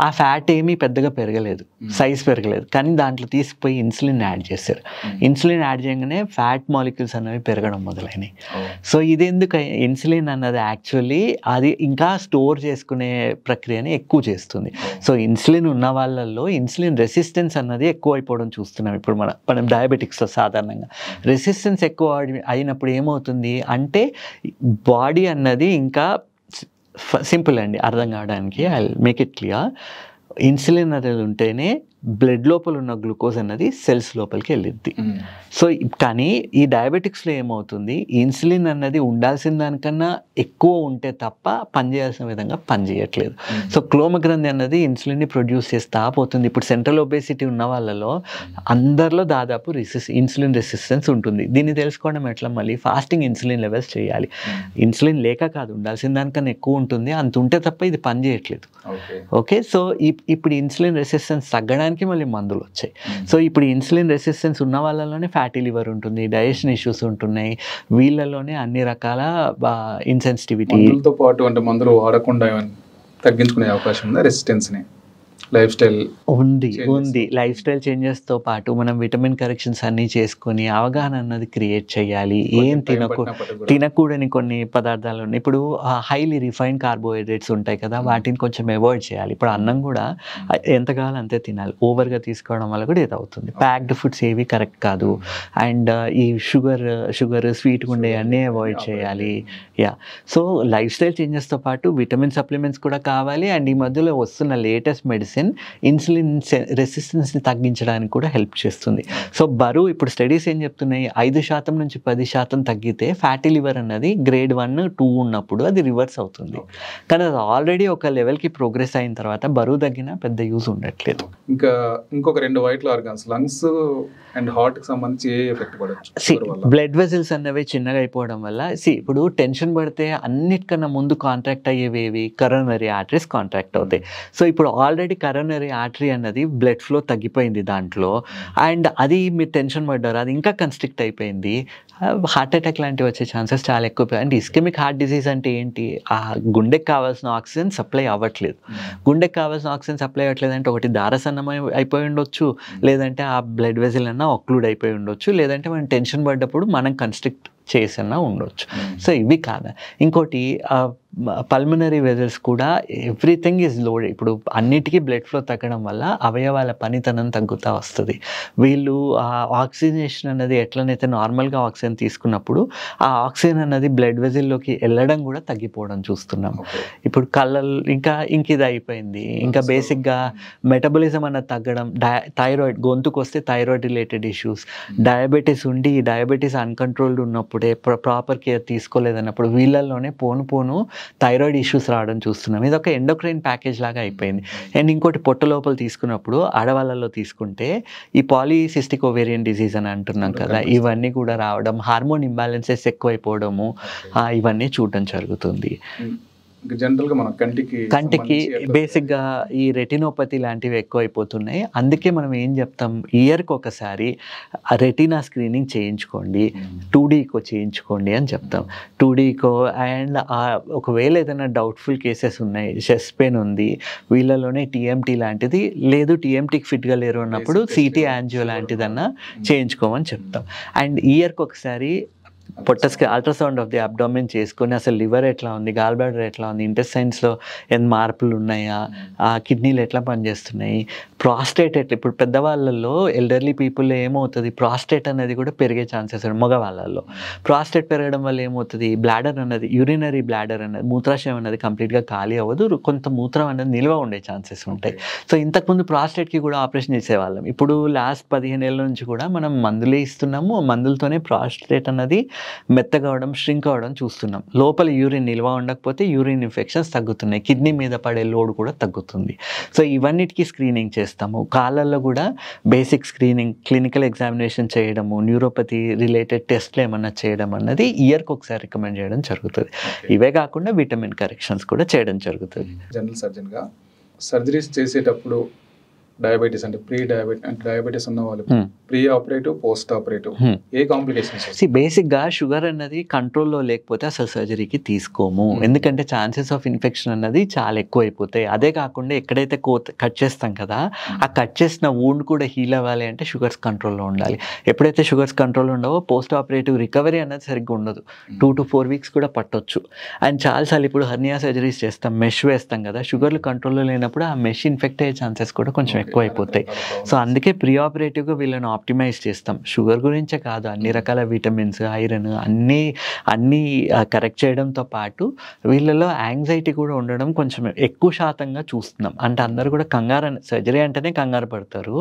ఆ ఫ్యాట్ ఏమీ పెద్దగా పెరగలేదు, సైజ్ పెరగలేదు, కానీ దాంట్లో తీసుకుపోయి ఇన్సులిన్ యాడ్ చేశారు. ఇన్సులిన్ యాడ్ చేయగానే ఫ్యాట్ మాలిక్యూల్స్ అనేవి పెరగడం మొదలైనవి. సో ఇది ఎందుకు? ఇన్సులిన్ అన్నది యాక్చువల్లీ అది ఇంకా స్టోర్ చేసుకునే ప్రక్రియని ఎక్కువ చేస్తుంది. సో ఇన్సులిన్ ఉన్న వాళ్ళల్లో ఇన్సులిన్ రెసిస్టెన్స్ అన్నది ఎక్కువ అయిపోవడం చూస్తున్నాం ఇప్పుడు మనం డయాబెటిక్స్లో. సాధారణంగా రెసిస్టెన్స్ ఎక్కువ అయినప్పుడు ఏమవుతుంది అంటే బాడీ అన్నది ఇంకా సింపుల్ అండి అర్థం కావడానికి, I make it clear. Insulin అనేది ఉంటేనే బ్లడ్ లోపల ఉన్న గ్లూకోజ్ అన్నది సెల్స్ లోపలికి వెళ్ళిద్ది. సో కానీ ఈ డయాబెటిక్స్లో ఏమవుతుంది, ఇన్సులిన్ అన్నది ఉండాల్సిన దానికన్నా ఎక్కువ ఉంటే తప్ప పనిచేయాల్సిన విధంగా పనిచేయట్లేదు. సో క్లోమగ్రంథి అన్నది ఇన్సులిన్ని ప్రొడ్యూస్ చేస్తా పోతుంది. ఇప్పుడు సెంట్రల్ ఒబేసిటీ ఉన్న వాళ్ళలో అందరిలో దాదాపు ఇన్సులిన్ రెసిస్టెన్స్ ఉంటుంది. దీన్ని తెలుసుకోవడం ఎట్లా? మళ్ళీ ఫాస్టింగ్ ఇన్సులిన్ లెవెల్స్ చేయాలి. ఇన్సులిన్ లేక కాదు, ఉండాల్సిన దానికన్నా ఎక్కువ ఉంటుంది, అంత ఉంటే తప్ప ఇది పనిచేయట్లేదు. ఓకే, సో ఇప్పుడు ఇన్సులిన్ రెసిస్టెన్స్ తగ్గడానికి మళ్ళీ మందులు వచ్చాయి. సో ఇప్పుడు ఇన్సులిన్ రెసిస్టెన్స్ ఉన్న వాళ్ళలోనే ఫ్యాటీ లివర్ ఉంటుంది, డైజెషన్ ఇష్యూస్ ఉంటున్నాయి, వీళ్ళలోనే అన్ని రకాల ఇన్సెన్సిటివిటీతో పాటు అంటే మందులు వాడకుండా తగ్గించుకునే అవకాశం ఉందా రెసిస్టెన్స్ని? లైఫ్ స్టైల్ ఉంది. లైఫ్ స్టైల్ చేంజెస్తో పాటు మనం విటమిన్ కరెక్షన్స్ అన్నీ చేసుకొని అవగాహన అన్నది క్రియేట్ చేయాలి. ఏం తినకూడని కొన్ని పదార్థాలు ఉన్నాయి. ఇప్పుడు హైలీ రిఫైన్డ్ కార్బోహైడ్రేట్స్ ఉంటాయి కదా, వాటిని కొంచెం అవాయిడ్ చేయాలి. ఇప్పుడు అన్నం కూడా ఎంత కావాలో అంతే తినాలి, ఓవర్గా తీసుకోవడం వల్ల కూడా ఇది అవుతుంది. ప్యాక్డ్ ఫుడ్స్ ఏవి కరెక్ట్ కాదు. అండ్ ఈ షుగర్ స్వీట్గా ఉండే అన్నీ అవాయిడ్ చేయాలి. సో లైఫ్ స్టైల్ చేంజెస్తో పాటు విటమిన్ సప్లిమెంట్స్ కూడా కావాలి. అండ్ ఈ మధ్యలో వస్తున్న లేటెస్ట్ మెడిసిన్ ఇన్సులిన్ రెసిస్టెన్స్ని తగ్గించడానికి కూడా హెల్ప్ చేస్తుంది. సో బరువు ఇప్పుడు స్టడీస్ ఏం చెప్తున్నాయి, 5% నుంచి 10% తగ్గితే ఫ్యాటీ లివర్ అన్నది గ్రేడ్ 1, 2 ఉన్నప్పుడు అది రివర్స్ అవుతుంది. కానీ అది ఆల్రెడీ ఒక లెవెల్కి ప్రోగ్రెస్ అయిన తర్వాత బరువు తగ్గినా పెద్ద యూజ్ ఉండట్లేదు. ఇంకా ఇంకొక 2 వైటల్ ఆర్గాన్స్ లంగ్స్ అండ్ హార్ట్కి సంబంధించి ఏ ఎఫెక్ట్ పడవచ్చు? బ్లడ్ వెజిల్స్ అన్నవి చిన్నగా అయిపోవడం వల్ల ఇప్పుడు టెన్షన్ పడితే అన్నిటికన్నా ముందు కాంట్రాక్ట్ అయ్యేవి కరోనరీ ఆర్టరీస్ కాంట్రాక్ట్ అవుతాయి. సో ఇప్పుడు ఆల్రెడీ కరోనరీ ఆర్టరీ అన్నది బ్లడ్ ఫ్లో తగ్గిపోయింది దాంట్లో, అండ్ అది మీరు టెన్షన్ పడ్డారు, అది ఇంకా కన్స్ట్రిక్ట్ అయిపోయింది, హార్ట్ అటాక్ లాంటివి వచ్చే ఛాన్సెస్ చాలా ఎక్కువ. అండ్ ఇస్కెమిక్ హార్ట్ డిసీజ్ అంటే ఏంటి? ఆ గుండెకి కావాల్సిన ఆక్సిజన్ సప్లై అవ్వట్లేదు. గుండెకి కావాల్సిన ఆక్సిజన్ సప్లై అవ్వట్లేదు అంటే ఒకటి దారసన్నం అయిపోయి ఉండొచ్చు, లేదంటే ఆ బ్లడ్ వెజిల్ అన్నా ఒక్లూడ్ అయిపోయి ఉండొచ్చు, లేదంటే మనం టెన్షన్ పడ్డప్పుడు మనం కన్స్ట్రిక్ట్ చేసన్నా ఉండొచ్చు. సో ఇవి కాదా. ఇంకోటి పల్మనరీ వెజల్స్ కూడా ఎవ్రీథింగ్ ఈజ్ లోడెడ్. ఇప్పుడు అన్నిటికీ బ్లడ్ ఫ్లో తగ్గడం వల్ల అవయవాల పనితనం తగ్గుతూ వస్తుంది. వీళ్ళు ఆక్సిజనేషన్ అనేది ఎట్లనైతే నార్మల్గా ఆక్సిజన్ తీసుకున్నప్పుడు ఆ ఆక్సిజన్ అనేది బ్లడ్ వెజిల్లోకి వెళ్ళడం కూడా తగ్గిపోవడం చూస్తున్నాం. ఇప్పుడు కళ్ళలు ఇంకా ఇది అయిపోయింది. ఇంకా బేసిక్గా మెటబాలిజం అన్నది తగ్గడం, థైరాయిడ్ గొంతుకు వస్తే థైరాయిడ్ రిలేటెడ్ ఇష్యూస్, డయాబెటీస్ ఉండి ఈ డయాబెటీస్ అన్కంట్రోల్డ్ ఉన్నప్పుడే ప్రాపర్ కేర్ తీసుకోలేదన్నప్పుడు వీళ్ళల్లోనే పోను థైరాయిడ్ ఇష్యూస్ రావడం చూస్తున్నాం. ఇది ఒక ఎండోక్రైన్ ప్యాకేజ్ లాగా అయిపోయింది. అండ్ ఇంకోటి పొట్ట లోపల తీసుకున్నప్పుడు ఆడవాళ్ళలో తీసుకుంటే ఈ పాలీసిస్టిక్ ఓవేరియన్ డిసీజ్ అని అంటున్నాం కదా, ఇవన్నీ కూడా రావడం, హార్మోన్ ఇంబ్యాలెన్సెస్ ఎక్కువైపోవడము, ఇవన్నీ చూడడం జరుగుతుంది. జనరల్గా మన కంటికి బేసిక్గా ఈ రెటినోపతి లాంటివి ఎక్కువైపోతున్నాయి. అందుకే మనం ఏం చెప్తాం, ఇయర్కి ఒకసారి రెటినా స్క్రీనింగ్ చేయించుకోండి, 2Dకో చేయించుకోండి అని చెప్తాం. 2Dకో అండ్ ఒకవేళ ఏదైనా డౌట్ఫుల్ కేసెస్ ఉన్నాయి, చెస్ట్ పెయిన్ ఉంది, వీళ్ళలోనే TMT లాంటిది లేదు, TMTకి ఫిట్గా లేరు అన్నప్పుడు CT యాంజియో లాంటిదన్నా చేయించుకోమని చెప్తాం. అండ్ ఇయర్కి ఒకసారి అల్ట్రాసౌండ్ ఆఫ్ ది అబ్డామిన్ చేసుకొని అసలు లివర్ ఎట్లా ఉంది, గాల్ బ్లాడర్ ఎట్లా ఉంది, ఇంటెస్టైన్స్లో ఎంత మార్పులు ఉన్నాయా, ఆ కిడ్నీలు ఎట్లా పనిచేస్తున్నాయి, ప్రాస్టేట్ ఎట్లా. ఇప్పుడు పెద్దవాళ్ళల్లో ఎల్డర్లీ పీపుల్ ఏమవుతుంది, ప్రాస్టేట్ అనేది కూడా పెరిగే ఛాన్సెస్ ఉన్నాయి. మగవాళ్ళల్లో ప్రాస్టేట్ పెరగడం వల్ల ఏమవుతుంది, బ్లాడర్ అన్నది, యూరినరీ బ్లాడర్ అనేది, మూత్రాశయం అనేది కంప్లీట్గా ఖాళీ అవ్వదు, కొంత మూత్రం అనేది నిల్వ ఉండే ఛాన్సెస్ ఉంటాయి. సో ఇంతకుముందు ప్రాస్టేట్కి కూడా ఆపరేషన్ చేసేవాళ్ళం. ఇప్పుడు లాస్ట్ 15 ఏళ్ళ నుంచి కూడా మనం మందులే ఇస్తున్నాము. మందులతోనే ప్రాస్టేట్ అన్నది మెత్తగా అవడం, ష్రింక్ అవడం చూస్తున్నాం. లోపల యూరిన్ నిల్వ ఉండకపోతే యూరిన్ ఇన్ఫెక్షన్స్ తగ్గుతున్నాయి, కిడ్నీ మీద పడే లోడ్ కూడా తగ్గుతుంది. సో ఇవన్నిటికీ స్క్రీనింగ్ చేస్తాము. కాళ్ళల్లో కూడా బేసిక్ స్క్రీనింగ్, క్లినికల్ ఎగ్జామినేషన్ చేయడము, న్యూరోపతి రిలేటెడ్ టెస్ట్లు ఏమన్నా చేయడం అన్నది ఇయర్కి ఒకసారి రికమెండ్ చేయడం జరుగుతుంది. ఇవే కాకుండా విటమిన్ కరెక్షన్స్ కూడా చేయడం జరుగుతుంది. జనరల్ సర్జన్గా సర్జరీస్ చేసేటప్పుడు డయాబెటీస్ అంటే డయాబెటీస్ ఉన్న వాళ్ళు ప్రీ ఆపరేటివ్, పోస్ట్ ఆపరేటివ్ ఏ కాంప్లికేషన్స్? బేసిక్గా షుగర్ అన్నది కంట్రోల్లో లేకపోతే అసలు సర్జరీకి తీసుకోము. ఎందుకంటే ఛాన్సెస్ ఆఫ్ ఇన్ఫెక్షన్ అన్నది చాలా ఎక్కువ అయిపోతాయి. అదే కాకుండా ఎక్కడైతే కట్ చేస్తాం కదా, ఆ కట్ చేసిన వూండ్ కూడా హీల్ అవ్వాలి అంటే షుగర్స్ కంట్రోల్లో ఉండాలి. ఎప్పుడైతే షుగర్స్ కంట్రోల్ ఉండవో పోస్ట్ ఆపరేటివ్ రికవరీ అనేది సరిగ్గా ఉండదు. 2 to 4 weeks కూడా పట్టొచ్చు. అండ్ చాలాసార్లు ఇప్పుడు హర్నియా సర్జరీస్ చేస్తాం, మెష్ వేస్తాం కదా, షుగర్లు కంట్రోల్లో లేనప్పుడు ఆ మెష్ ఇన్ఫెక్ట్ అయ్యే ఛాన్సెస్ కూడా కొంచెం ఎక్కువ అయిపోతాయి. సో అందుకే ప్రీ ఆపరేటివ్గా వీళ్ళని ఆప్టిమైజ్ చేస్తాం. షుగర్ గురించే కాదు, అన్ని రకాల విటమిన్స్, ఐరన్ అన్నీ కరెక్ట్ చేయడంతో పాటు వీళ్ళలో యాంగ్జైటీ కూడా ఉండడం కొంచెం ఎక్కువ శాతంగా చూస్తున్నాం. అంటే అందరూ కూడా సర్జరీ అంటేనే కంగారు పడతారు.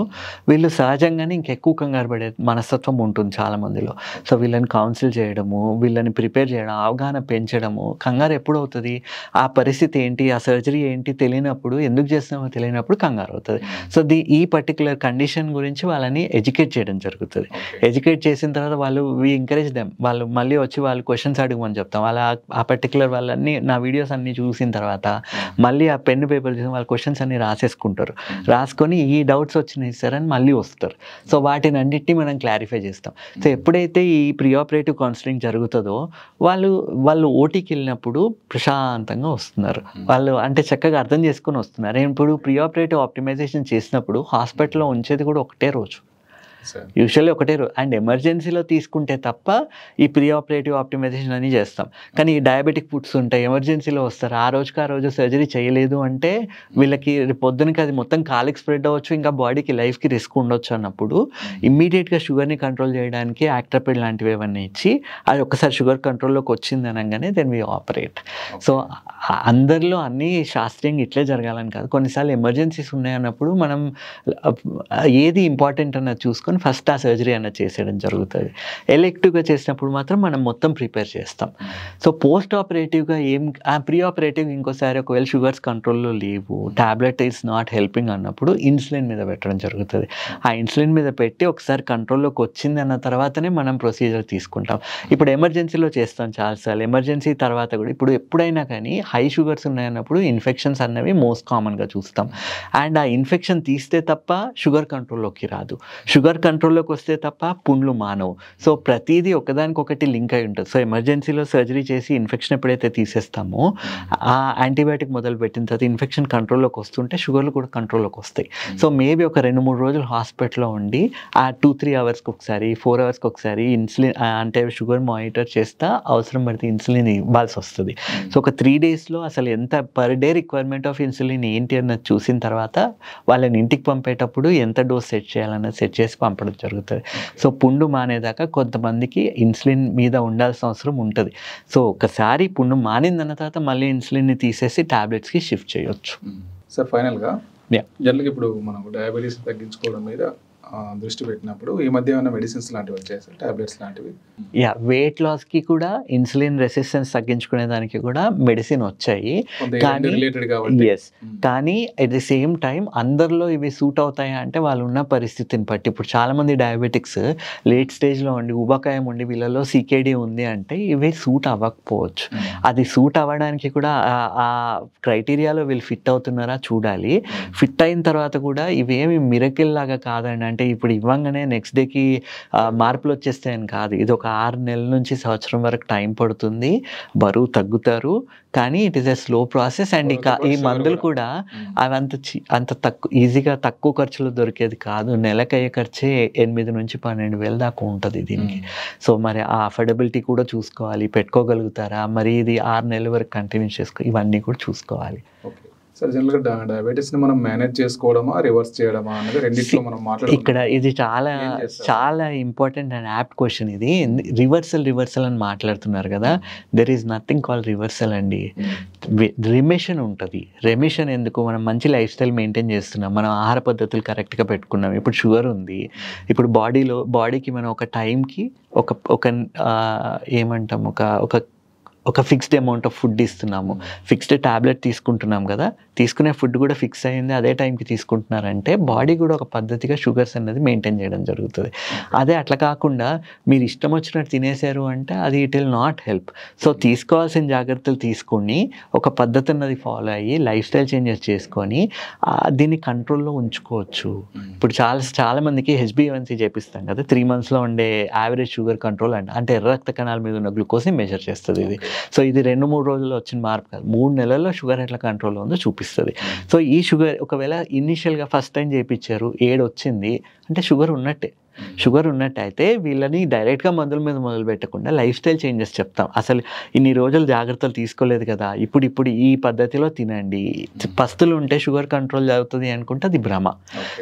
వీళ్ళు సహజంగానే ఇంకెక్కువ కంగారు పడే మనస్తత్వం ఉంటుంది చాలా మందిలో. సో వీళ్ళని కౌన్సిల్ చేయడము, వీళ్ళని ప్రిపేర్ చేయడం, అవగాహన పెంచడము. కంగారు ఎప్పుడు అవుతుంది, ఆ పరిస్థితి ఏంటి, ఆ సర్జరీ ఏంటి తెలియనప్పుడు, ఎందుకు చేస్తున్నామో తెలియనప్పుడు కంగారు అవుతుంది. సో ఈ పర్టికులర్ కండిషన్ గురించి వాళ్ళని ఎడ్యుకేట్ చేయడం జరుగుతుంది. ఎడ్యుకేట్ చేసిన తర్వాత వి ఎంకరేజ్ దెమ్, వాళ్ళు మళ్ళీ వచ్చి వాళ్ళు క్వశ్చన్స్ అడగమని చెప్తాం. వాళ్ళ ఆ పర్టికులర్ వాళ్ళని నా వీడియోస్ అన్ని చూసిన తర్వాత మళ్ళీ ఆ పెన్ పేపర్ చూసి వాళ్ళ క్వశ్చన్స్ అన్ని రాసేసుకుంటారు. రాసుకొని ఈ డౌట్స్ వచ్చినాయి సార్ అని మళ్ళీ వస్తారు. సో వాటిని అన్నిటినీ మనం క్లారిఫై చేస్తాం. సో ఎప్పుడైతే ఈ ప్రీ ఆపరేటివ్ కౌన్సిలింగ్ జరుగుతుందో వాళ్ళు ఓటీకి వెళ్ళినప్పుడు ప్రశాంతంగా వస్తున్నారు. వాళ్ళు అంటే చక్కగా అర్థం చేసుకొని వస్తున్నారు. ఇప్పుడు ప్రీ ఆపరేటివ్ ఆప్టిమైజేషన్ చేసినప్పుడు హాస్పిటల్లో ఉంచేది కూడా ఒకటే రోజు, యూజువల్లీ ఒకటే రోజు. అండ్ ఎమర్జెన్సీలో తీసుకుంటే తప్ప ఈ ప్రీ ఆపరేటివ్ ఆప్టిమైజేషన్ అని చేస్తాం. కానీ ఈ డయాబెటిక్ ఫుడ్స్ ఉంటాయి, ఎమర్జెన్సీలో వస్తారు, ఆ రోజు సర్జరీ చేయలేదు అంటే వీళ్ళకి పొద్దునకి అది మొత్తం కాలికి స్ప్రెడ్ అవ్వచ్చు, ఇంకా బాడీకి లైఫ్కి రిస్క్ ఉండొచ్చు. అన్నప్పుడు ఇమ్మీడియట్గా షుగర్ని కంట్రోల్ చేయడానికి యాక్ట్రపిడ్ లాంటివి ఏమన్నా ఇచ్చి అది ఒకసారి షుగర్ కంట్రోల్లోకి వచ్చింది అనగానే దెన్ వి ఆపరేట్. సో అందరిలో అన్నీ శాస్త్రీయంగా ఇట్లే జరగాలని కాదు. కొన్నిసార్లు ఎమర్జెన్సీస్ ఉన్నాయన్నప్పుడు మనం ఏది ఇంపార్టెంట్ అన్నది చూసుకొని ఫస్ట్ ఆ సర్జరీ అన్నది చేసేయడం జరుగుతుంది. ఎలెక్టివ్గా చేసినప్పుడు మాత్రం మనం మొత్తం ప్రిపేర్ చేస్తాం. సో పోస్ట్ ఆపరేటివ్గా ప్రీ ఆపరేటివ్ ఇంకోసారి ఒకవేళ షుగర్స్ కంట్రోల్లో లేవు, టాబ్లెట్ ఈస్ నాట్ హెల్పింగ్ అన్నప్పుడు ఇన్సులిన్ మీద పెట్టడం జరుగుతుంది. ఆ ఇన్సులిన్ మీద పెట్టి ఒకసారి కంట్రోల్లోకి వచ్చింది అన్న తర్వాతనే మనం ప్రొసీజర్ తీసుకుంటాం. ఇప్పుడు ఎమర్జెన్సీలో చేస్తాం చాలాసార్లు. ఎమర్జెన్సీ తర్వాత కూడా ఇప్పుడు ఎప్పుడైనా కానీ హై షుగర్స్ ఉన్నాయన్నప్పుడు ఇన్ఫెక్షన్స్ అన్నవి మోస్ట్ కామన్గా చూస్తాం. అండ్ ఆ ఇన్ఫెక్షన్ తీస్తే తప్ప షుగర్ కంట్రోల్లోకి రాదు, షుగర్ కంట్రోల్లోకి వస్తే తప్ప పుండ్లు మానవు. సో ప్రతిదీ ఒకదానికొకటి లింక్ అయి ఉంటుంది. సో ఎమర్జెన్సీలో సర్జరీ చేసి ఇన్ఫెక్షన్ ఎప్పుడైతే తీసేస్తామో ఆ యాంటీబయాటిక్ మొదలు పెట్టిన తర్వాత ఇన్ఫెక్షన్ కంట్రోల్లోకి వస్తుంటే షుగర్లు కూడా కంట్రోల్లోకి వస్తాయి. సో మేబీ ఒక 2-3 రోజులు హాస్పిటల్లో ఉండి ఆ 2-3 అవర్స్కి ఒకసారి 4 అవర్స్కి ఒకసారి ఇన్సులిన్ అంటే షుగర్ మానిటర్ చేస్తా అవసరం పడితే ఇన్సులిన్ ఇవ్వాల్సి వస్తుంది. సో ఒక 3 daysలో అసలు ఎంత per day requirement of insulin ఏంటి అన్నది చూసిన తర్వాత వాళ్ళని ఇంటికి పంపేటప్పుడు ఎంత డోస్ సెట్ చేయాలన్నది సెట్ చేసి పంపడం జరుగుతుంది. సో పుండు మానేదాకా కొంతమందికి ఇన్సులిన్ మీద ఉండాల్సిన అవసరం ఉంటుంది. సో ఒకసారి పుండు మానిందన్న తర్వాత మళ్ళీ ఇన్సులిన్ని తీసేసి టాబ్లెట్స్కి షిఫ్ట్ చేయొచ్చు. సార్ ఫైనల్గా జనరల్గా ఇప్పుడు మనం డయాబెటీస్ తగ్గించుకోవడం మీద దృష్టి పెట్టినప్పుడు ఈ మధ్య ఏమైనా మెడిసిన్స్ లాంటివి వచ్చాయి సార్, టాబ్లెట్స్ లాంటివి? వెయిట్ లాస్కి కూడా ఇన్సులిన్ రెసిస్టెన్స్ తగ్గించుకునే దానికి కూడా మెడిసిన్ వచ్చాయి. కానీ అట్ ది సేమ్ టైం అందరిలో ఇవి సూట్ అవుతాయా అంటే వాళ్ళు ఉన్న పరిస్థితిని బట్టి. ఇప్పుడు చాలామంది డయాబెటిక్స్ లేట్ స్టేజ్లో ఉండి ఊబకాయం ఉండి వీళ్ళలో సికేడి ఉంది అంటే ఇవి సూట్ అవ్వకపోవచ్చు. అది సూట్ అవ్వడానికి కూడా ఆ క్రైటీరియాలో వీళ్ళు ఫిట్ అవుతున్నారా చూడాలి. ఫిట్ అయిన తర్వాత కూడా ఇవేమి మిరకిల్ లాగా కాదండి. అంటే ఇప్పుడు ఇవ్వంగానే నెక్స్ట్ డేకి మార్పులు వచ్చేస్తాయని కాదు. ఇది ఒక 6 నెలల నుంచి సంవత్సరం వరకు టైం పడుతుంది. బరువు తగ్గుతారు. కానీ it is a slow process. And ఇక ఈ మందులు కూడా అవి అంత ఈజీగా తక్కువ ఖర్చులో దొరికేది కాదు. నెలకయ్యే ఖర్చే 8,000-12,000 దాకా ఉంటుంది దీనికి. సో మరి ఆ అఫోర్డబిలిటీ కూడా చూసుకోవాలి. పెట్టుకోగలుగుతారా, మరి ఇది 6 నెలల వరకు కంటిన్యూ ఇవన్నీ కూడా చూసుకోవాలి. సార్ జనరల్గా డయాబెటీస్ని మనం మేనేజ్ చేసుకోవడమా రివర్స్ చేయడమా అనేది రెండిట్లో మనం మాట్లాడుకుంటాం. ఇక్కడ ఇది చాలా ఇంపార్టెంట్ అండ్ యాప్ట్ క్వశ్చన్. ఇది రివర్సల్ అని మాట్లాడుతున్నారు కదా. There is nothing call reversal అండి. రిమిషన్ ఉంటుంది. రెమిషన్ ఎందుకు? మనం మంచి లైఫ్ స్టైల్ మెయింటైన్ చేస్తున్నాం, మనం ఆహార పద్ధతులు కరెక్ట్గా పెట్టుకున్నాం. ఇప్పుడు షుగర్ ఉంది, ఇప్పుడు బాడీకి మనం ఒక టైంకి ఒక ఏమంటాం ఒక ఫిక్స్డ్ అమౌంట్ ఆఫ్ ఫుడ్ ఇస్తున్నాము, ఫిక్స్డ్ ట్యాబ్లెట్ తీసుకుంటున్నాం కదా. తీసుకునే ఫుడ్ కూడా ఫిక్స్ అయ్యింది, అదే టైంకి తీసుకుంటున్నారంటే బాడీ కూడా ఒక పద్ధతిగా షుగర్స్ అనేది మెయింటైన్ చేయడం జరుగుతుంది. అదే అట్లా కాకుండా మీరు ఇష్టం వచ్చినట్టు తినేశారు అంటే అది it will not help. So తీసుకోవాల్సిన జాగ్రత్తలు తీసుకొని ఒక పద్ధతి అన్నది ఫాలో అయ్యి లైఫ్ స్టైల్ చేంజెస్ చేసుకొని దీన్ని కంట్రోల్లో ఉంచుకోవచ్చు. ఇప్పుడు చాలా మందికి HbA1c చేపిస్తాం కదా. 3 monthsలో ఉండే యావరేజ్ షుగర్ కంట్రోల్ అంటే ఎర్ర రక్త కణాల మీద ఉన్న గ్లూకోజ్ని మెజర్ చేస్తుంది ఇది. సో ఇది 2-3 రోజుల్లో వచ్చిన మార్పు కాదు, 3 నెలల్లో షుగర్ ఎట్లా కంట్రోల్లో ఉందో చూపిస్తుంది. సో ఈ షుగర్ ఒకవేళ ఇనిషియల్గా ఫస్ట్ టైం చేయించారు, 7 వచ్చింది అంటే షుగర్ ఉన్నట్టయితే వీళ్ళని డైరెక్ట్గా మందుల మీద మొదలు పెట్టకుండా లైఫ్ స్టైల్ చేంజెస్ చెప్తాం. అసలు ఇన్ని రోజులు జాగ్రత్తలు తీసుకోలేదు కదా, ఇప్పుడు ఈ పద్ధతిలో తినండి. పస్తులు ఉంటే షుగర్ కంట్రోల్ అవుతుంది అనుకుంటే అది భ్రమ.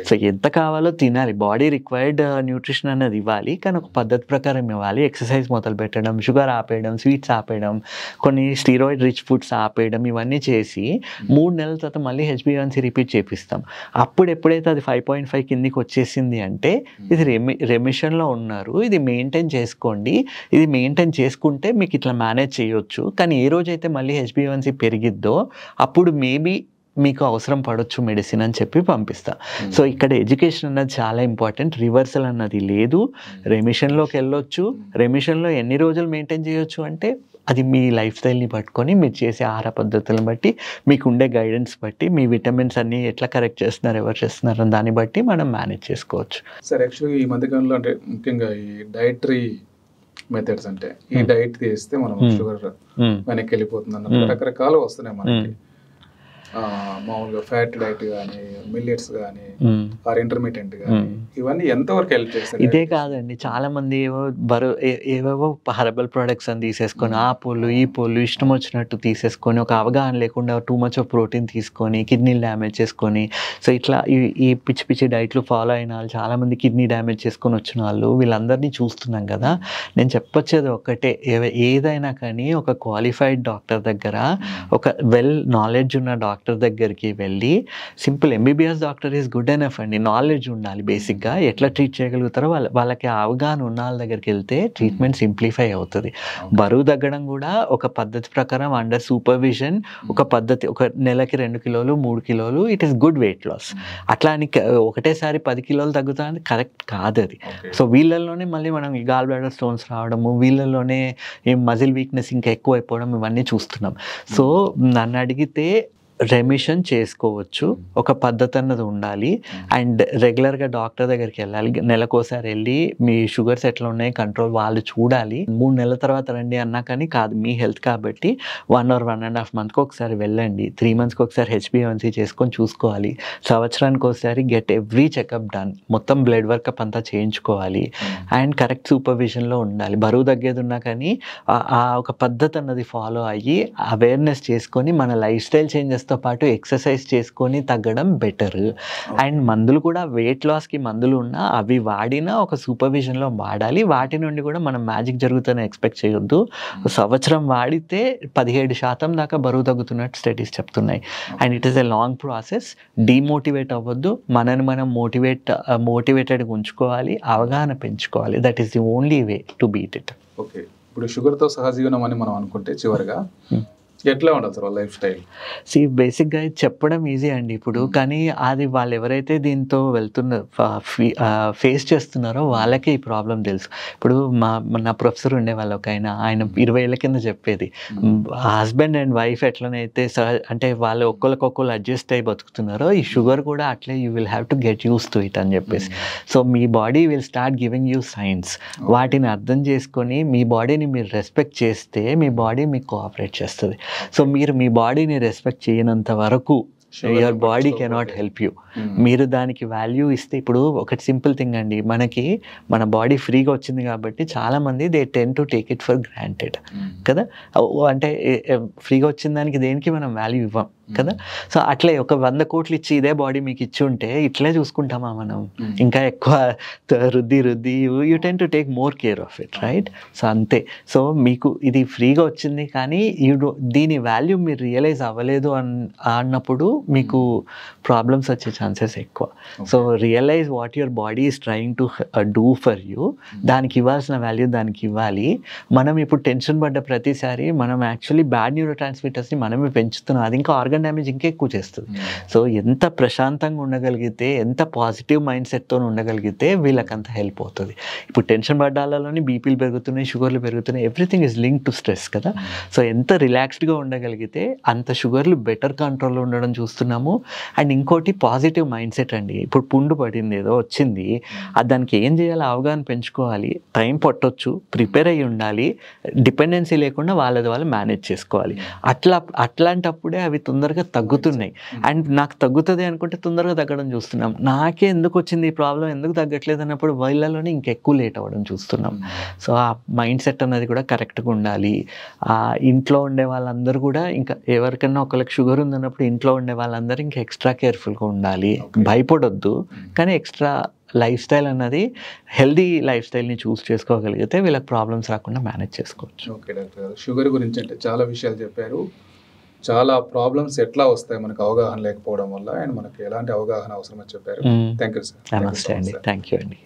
సో ఎంత కావాలో తినాలి, బాడీ రిక్వైర్డ్ న్యూట్రిషన్ అనేది ఇవ్వాలి, కానీ ఒక పద్ధతి ప్రకారం ఇవ్వాలి. ఎక్సర్సైజ్ మొదలు పెట్టడం, షుగర్ ఆపేయడం, స్వీట్స్ ఆపేయడం, కొన్ని స్టీరాయిడ్ రిచ్ ఫుడ్స్ ఆపేయడం, ఇవన్నీ చేసి 3 నెలల తర్వాత మళ్ళీ HbA1c రిపీట్ చేపిస్తాం. అప్పుడు ఎప్పుడైతే అది 5.5 కిందికి వచ్చేసింది అంటే ఇది రెమిషన్లో ఉన్నారు, ఇది మెయింటైన్ చేసుకోండి. ఇది మెయింటైన్ చేసుకుంటే మీకు ఇట్లా మేనేజ్ చేయొచ్చు. కానీ ఏ రోజైతే మళ్ళీ HbA1c పెరిగిద్దో అప్పుడు మేబీ మీకు అవసరం పడవచ్చు మెడిసిన్ అని చెప్పి పంపిస్తా. సో ఇక్కడ ఎడ్యుకేషన్ అన్నది చాలా ఇంపార్టెంట్. రివర్సల్ అన్నది లేదు, రెమిషన్లోకి వెళ్ళొచ్చు. రెమిషన్లో ఎన్ని రోజులు మెయింటైన్ చేయొచ్చు అంటే అది మీ లైఫ్ స్టైల్ని పట్టుకొని, మీరు చేసే ఆహార పద్ధతులను బట్టి, మీకు ఉండే గైడెన్స్ బట్టి, మీ విటమిన్స్ అన్నీ ఎట్లా కరెక్ట్ చేస్తున్నారు, ఎవరు చేస్తున్నారు అని దాన్ని బట్టి మనం మేనేజ్ చేసుకోవచ్చు. సార్ యాక్చువల్గా ఈ మధ్యకాలంలో అంటే ముఖ్యంగా ఈ డైటరీ మెథడ్స్ అంటే ఈ డైట్ తీస్తే మనం షుగర్ వెనక్కి వెళ్ళిపోతుంది అన్నప్పుడు రకరకాలు వస్తున్నాయి మనకి. మామూలుగా ఫ్యాట్ డైట్ కానీ, మిల్లెట్స్ కానీ, ఆర్ ఇంటర్మీడియట్ కానీ, ఇవన్నీ ఎంతవరకు హెల్ప్ చేస్తాయి? ఇదే కాదండి, చాలా మంది ఏవేవో హెర్బల్ ప్రొడక్ట్స్ అని తీసేసుకొని ఆ పూలు ఈ పూలు ఇష్టం వచ్చినట్టు తీసేసుకొని ఒక అవగాహన లేకుండా టూ మచ్ ఆఫ్ ప్రోటీన్ తీసుకొని కిడ్నీలు డ్యామేజ్ చేసుకొని, సో ఇట్లా ఈ పిచ్చి పిచ్చి డైట్లు ఫాలో అయిన వాళ్ళు, చాలామంది కిడ్నీ డ్యామేజ్ చేసుకొని వచ్చిన వాళ్ళు, వీళ్ళందరినీ చూస్తున్నాం కదా. నేను చెప్పొచ్చేది ఒక్కటే, ఏదైనా కానీ ఒక క్వాలిఫైడ్ డాక్టర్ దగ్గర, ఒక వెల్ నాలెడ్జ్ ఉన్న డాక్టర్ దగ్గరికి వెళ్ళి, simple MBBS doctor is good enough అండి, నాలెడ్జ్ ఉండాలి. బేసిక్గా ఎట్లా ట్రీట్ చేయగలుగుతారో వాళ్ళకి అవగాహన ఉన్న వాళ్ళ దగ్గరికి వెళ్తే ట్రీట్మెంట్ సింప్లిఫై అవుతుంది. బరువు తగ్గడం కూడా ఒక పద్ధతి ప్రకారం అండర్ సూపర్విజన్, ఒక పద్ధతి, ఒక నెలకి 2 కిలోలు 3 కిలోలు, it is good weight loss. అట్లా అని ఒకటేసారి 10 కిలోలు తగ్గుతా అంటే కరెక్ట్ కాదు అది. సో వీళ్ళల్లోనే మళ్ళీ మనం గాల్ బ్లాడర్ స్టోన్స్ రావడము, వీళ్ళల్లోనే మజిల్ వీక్నెస్ ఇంకా ఎక్కువ అయిపోవడం, ఇవన్నీ చూస్తున్నాం. సో నన్ను అడిగితే రెమిషన్ చేసుకోవచ్చు, ఒక పద్ధతి అన్నది ఉండాలి. అండ్ రెగ్యులర్గా డాక్టర్ దగ్గరికి వెళ్ళాలి, నెలకోసారి వెళ్ళి మీ షుగర్స్ ఎట్లా ఉన్నాయి కంట్రోల్ వాళ్ళు చూడాలి. 3 నెలల తర్వాత రండి అన్నా కానీ కాదు, మీ హెల్త్ కాబట్టి 1 or 1.5 months ఒకసారి వెళ్ళండి. 3 months ఒకసారి HbA1c చేసుకొని చూసుకోవాలి. సంవత్సరానికి ఒకసారి గెట్ ఎవ్రీ చెకప్ డన్, మొత్తం బ్లడ్ వర్కప్ అంతా చేయించుకోవాలి. అండ్ కరెక్ట్ సూపర్విజన్లో ఉండాలి. బరువు తగ్గేది ఉన్నా కానీ ఆ ఒక పద్ధతి అన్నది ఫాలో అయ్యి అవేర్నెస్ చేసుకొని మన లైఫ్ స్టైల్ చేంజెస్ తో పాటు ఎక్సర్సైజ్ చేసుకొని తగ్గడం బెటర్. అండ్ మందులు కూడా వెయిట్ లాస్కి మందులు ఉన్నా అవి వాడినా ఒక సూపర్విజన్లో వాడాలి. వాటి నుండి కూడా మనం మ్యాజిక్ జరుగుతుందని ఎక్స్పెక్ట్ చేయొద్దు. సంవత్సరం వాడితే 17% దాకా బరువు తగ్గుతున్నట్టు స్టడీస్ చెప్తున్నాయి. And it is a long process. Demotivate అవ్వద్దు, మనని మనం మోటివేటెడ్గా ఉంచుకోవాలి, అవగాహన పెంచుకోవాలి. That is the only way to beat it. Okay, ఇప్పుడు షుగర్తో సహజీవనం అని మనం అనుకుంటే చివరిగా ఎట్లా ఉండాలి సార్ లైఫ్ స్టైల్? బేసిక్గా చెప్పడం ఈజీ అండి ఇప్పుడు, కానీ అది వాళ్ళు ఎవరైతే దీంతో ఫేస్ చేస్తున్నారో వాళ్ళకే ఈ ప్రాబ్లం తెలుసు. ఇప్పుడు నా ప్రొఫెసర్ ఉండేవాళ్ళు ఒక ఆయన 20 ఏళ్ళ కింద చెప్పేది, హస్బెండ్ అండ్ వైఫ్ ఎట్లనైతే అంటే వాళ్ళు ఒక్కొక్కరు అడ్జస్ట్ అయి బతుకుతున్నారో ఈ షుగర్ కూడా అట్లే you will have to get use to it అని చెప్పేసి. So me body will start giving you science. వాటిని అర్థం చేసుకొని మీ బాడీని మీరు రెస్పెక్ట్ చేస్తే మీ బాడీ మీకు కోఆపరేట్ చేస్తుంది. సో మీరు మీ బాడీని రెస్పెక్ట్ చేయనంత వరకు your body cannot help you. మీరు దానికి వాల్యూ ఇస్తే, ఇప్పుడు ఒకటి సింపుల్ థింగ్ అండి, మన బాడీ ఫ్రీగా వచ్చింది కాబట్టి చాలామంది they ten to take it for granted కదా. అంటే ఫ్రీగా వచ్చిన దానికి దేనికి మనం వాల్యూ ఇవ్వం కదా. సో అట్లే ఒక 100 కోట్లు ఇచ్చి ఇదే బాడీ మీకు ఇచ్చి ఉంటే ఇట్లే చూసుకుంటామా మనం? ఇంకా ఎక్కువ రుద్ది you ten to take more care of it, right? So అంతే. సో మీకు ఇది ఫ్రీగా వచ్చింది కానీ దీని వాల్యూ మీరు రియలైజ్ అవ్వలేదు అన్నప్పుడు మీకు ప్రాబ్లమ్స్ వచ్చే ఛాన్సెస్ ఎక్కువ. So realize what your body is trying to do for you. దానికి ఇవ్వాల్సిన వాల్యూ దానికి ఇవ్వాలి. మనం ఇప్పుడు టెన్షన్ పడ్డ ప్రతిసారి మనం యాక్చువల్లీ బ్యాడ్ న్యూరో ట్రాన్స్మిటర్స్ని మనమే పెంచుతున్నాం. అది ఇంకా ఆర్గన్ డ్యామేజ్ ఇంకా ఎక్కువ చేస్తుంది. సో ఎంత ప్రశాంతంగా ఉండగలిగితే, ఎంత పాజిటివ్ మైండ్ సెట్తో ఉండగలిగితే వీళ్ళకంత హెల్ప్ అవుతుంది. ఇప్పుడు టెన్షన్ పడ్డాలలోని బీపీలు పెరుగుతున్నాయి, షుగర్లు పెరుగుతున్నాయి. Everything is link to stress కదా. సో ఎంత రిలాక్స్డ్గా ఉండగలిగితే అంత షుగర్లు బెటర్ కంట్రోల్లో ఉండడం చూస్తున్నాము. అండ్ ఇంకోటి పాజిటివ్ మైండ్ సెట్ అండి. ఇప్పుడు పుండు పడింది, ఏదో వచ్చింది, అది దానికి ఏం చేయాలో అవగాహన పెంచుకోవాలి. టైం పట్టొచ్చు, ప్రిపేర్ అయ్యి ఉండాలి, డిపెండెన్సీ లేకుండా వాళ్ళది వాళ్ళు మేనేజ్ చేసుకోవాలి. అట్లాంటప్పుడే అవి తొందరగా తగ్గుతున్నాయి. అండ్ నాకు తగ్గుతుంది అనుకుంటే తొందరగా తగ్గడం చూస్తున్నాం. నాకే ఎందుకు వచ్చింది ఈ ప్రాబ్లం, ఎందుకు తగ్గట్లేదు అన్నప్పుడు వీళ్ళలోనే ఇంకెక్కువ లేట్ అవ్వడం చూస్తున్నాం. సో ఆ మైండ్ సెట్ అన్నది కూడా కరెక్ట్గా ఉండాలి. ఇంట్లో ఉండే వాళ్ళందరూ కూడా, ఇంకా ఎవరికైనా ఒకరికి షుగర్ ఉందన్నప్పుడు ఇంట్లో ఉండే వాళ్ళందరూ ఇంకా ఎక్స్ట్రా కేర్ఫుల్గా ఉండాలి. భయపడొద్దు, కానీ ఎక్స్ట్రా లైఫ్ స్టైల్ అన్నది హెల్దీ లైఫ్ స్టైల్ని చూస్ చేసుకోగలిగితే వీళ్ళకి ప్రాబ్లమ్స్ రాకుండా మేనేజ్ చేసుకోవచ్చు. ఓకే డాక్టర్ గారు, షుగర్ గురించి అంటే చాలా విషయాలు చెప్పారు. చాలా ప్రాబ్లమ్స్ ఎట్లా వస్తాయి మనకు అవగాహన లేకపోవడం వల్ల, అండ్ మనకి ఎలాంటి అవగాహన అవసరమని చెప్పారు. Thank you sir. నమస్తే అండి. థ్యాంక్ యూ అండి.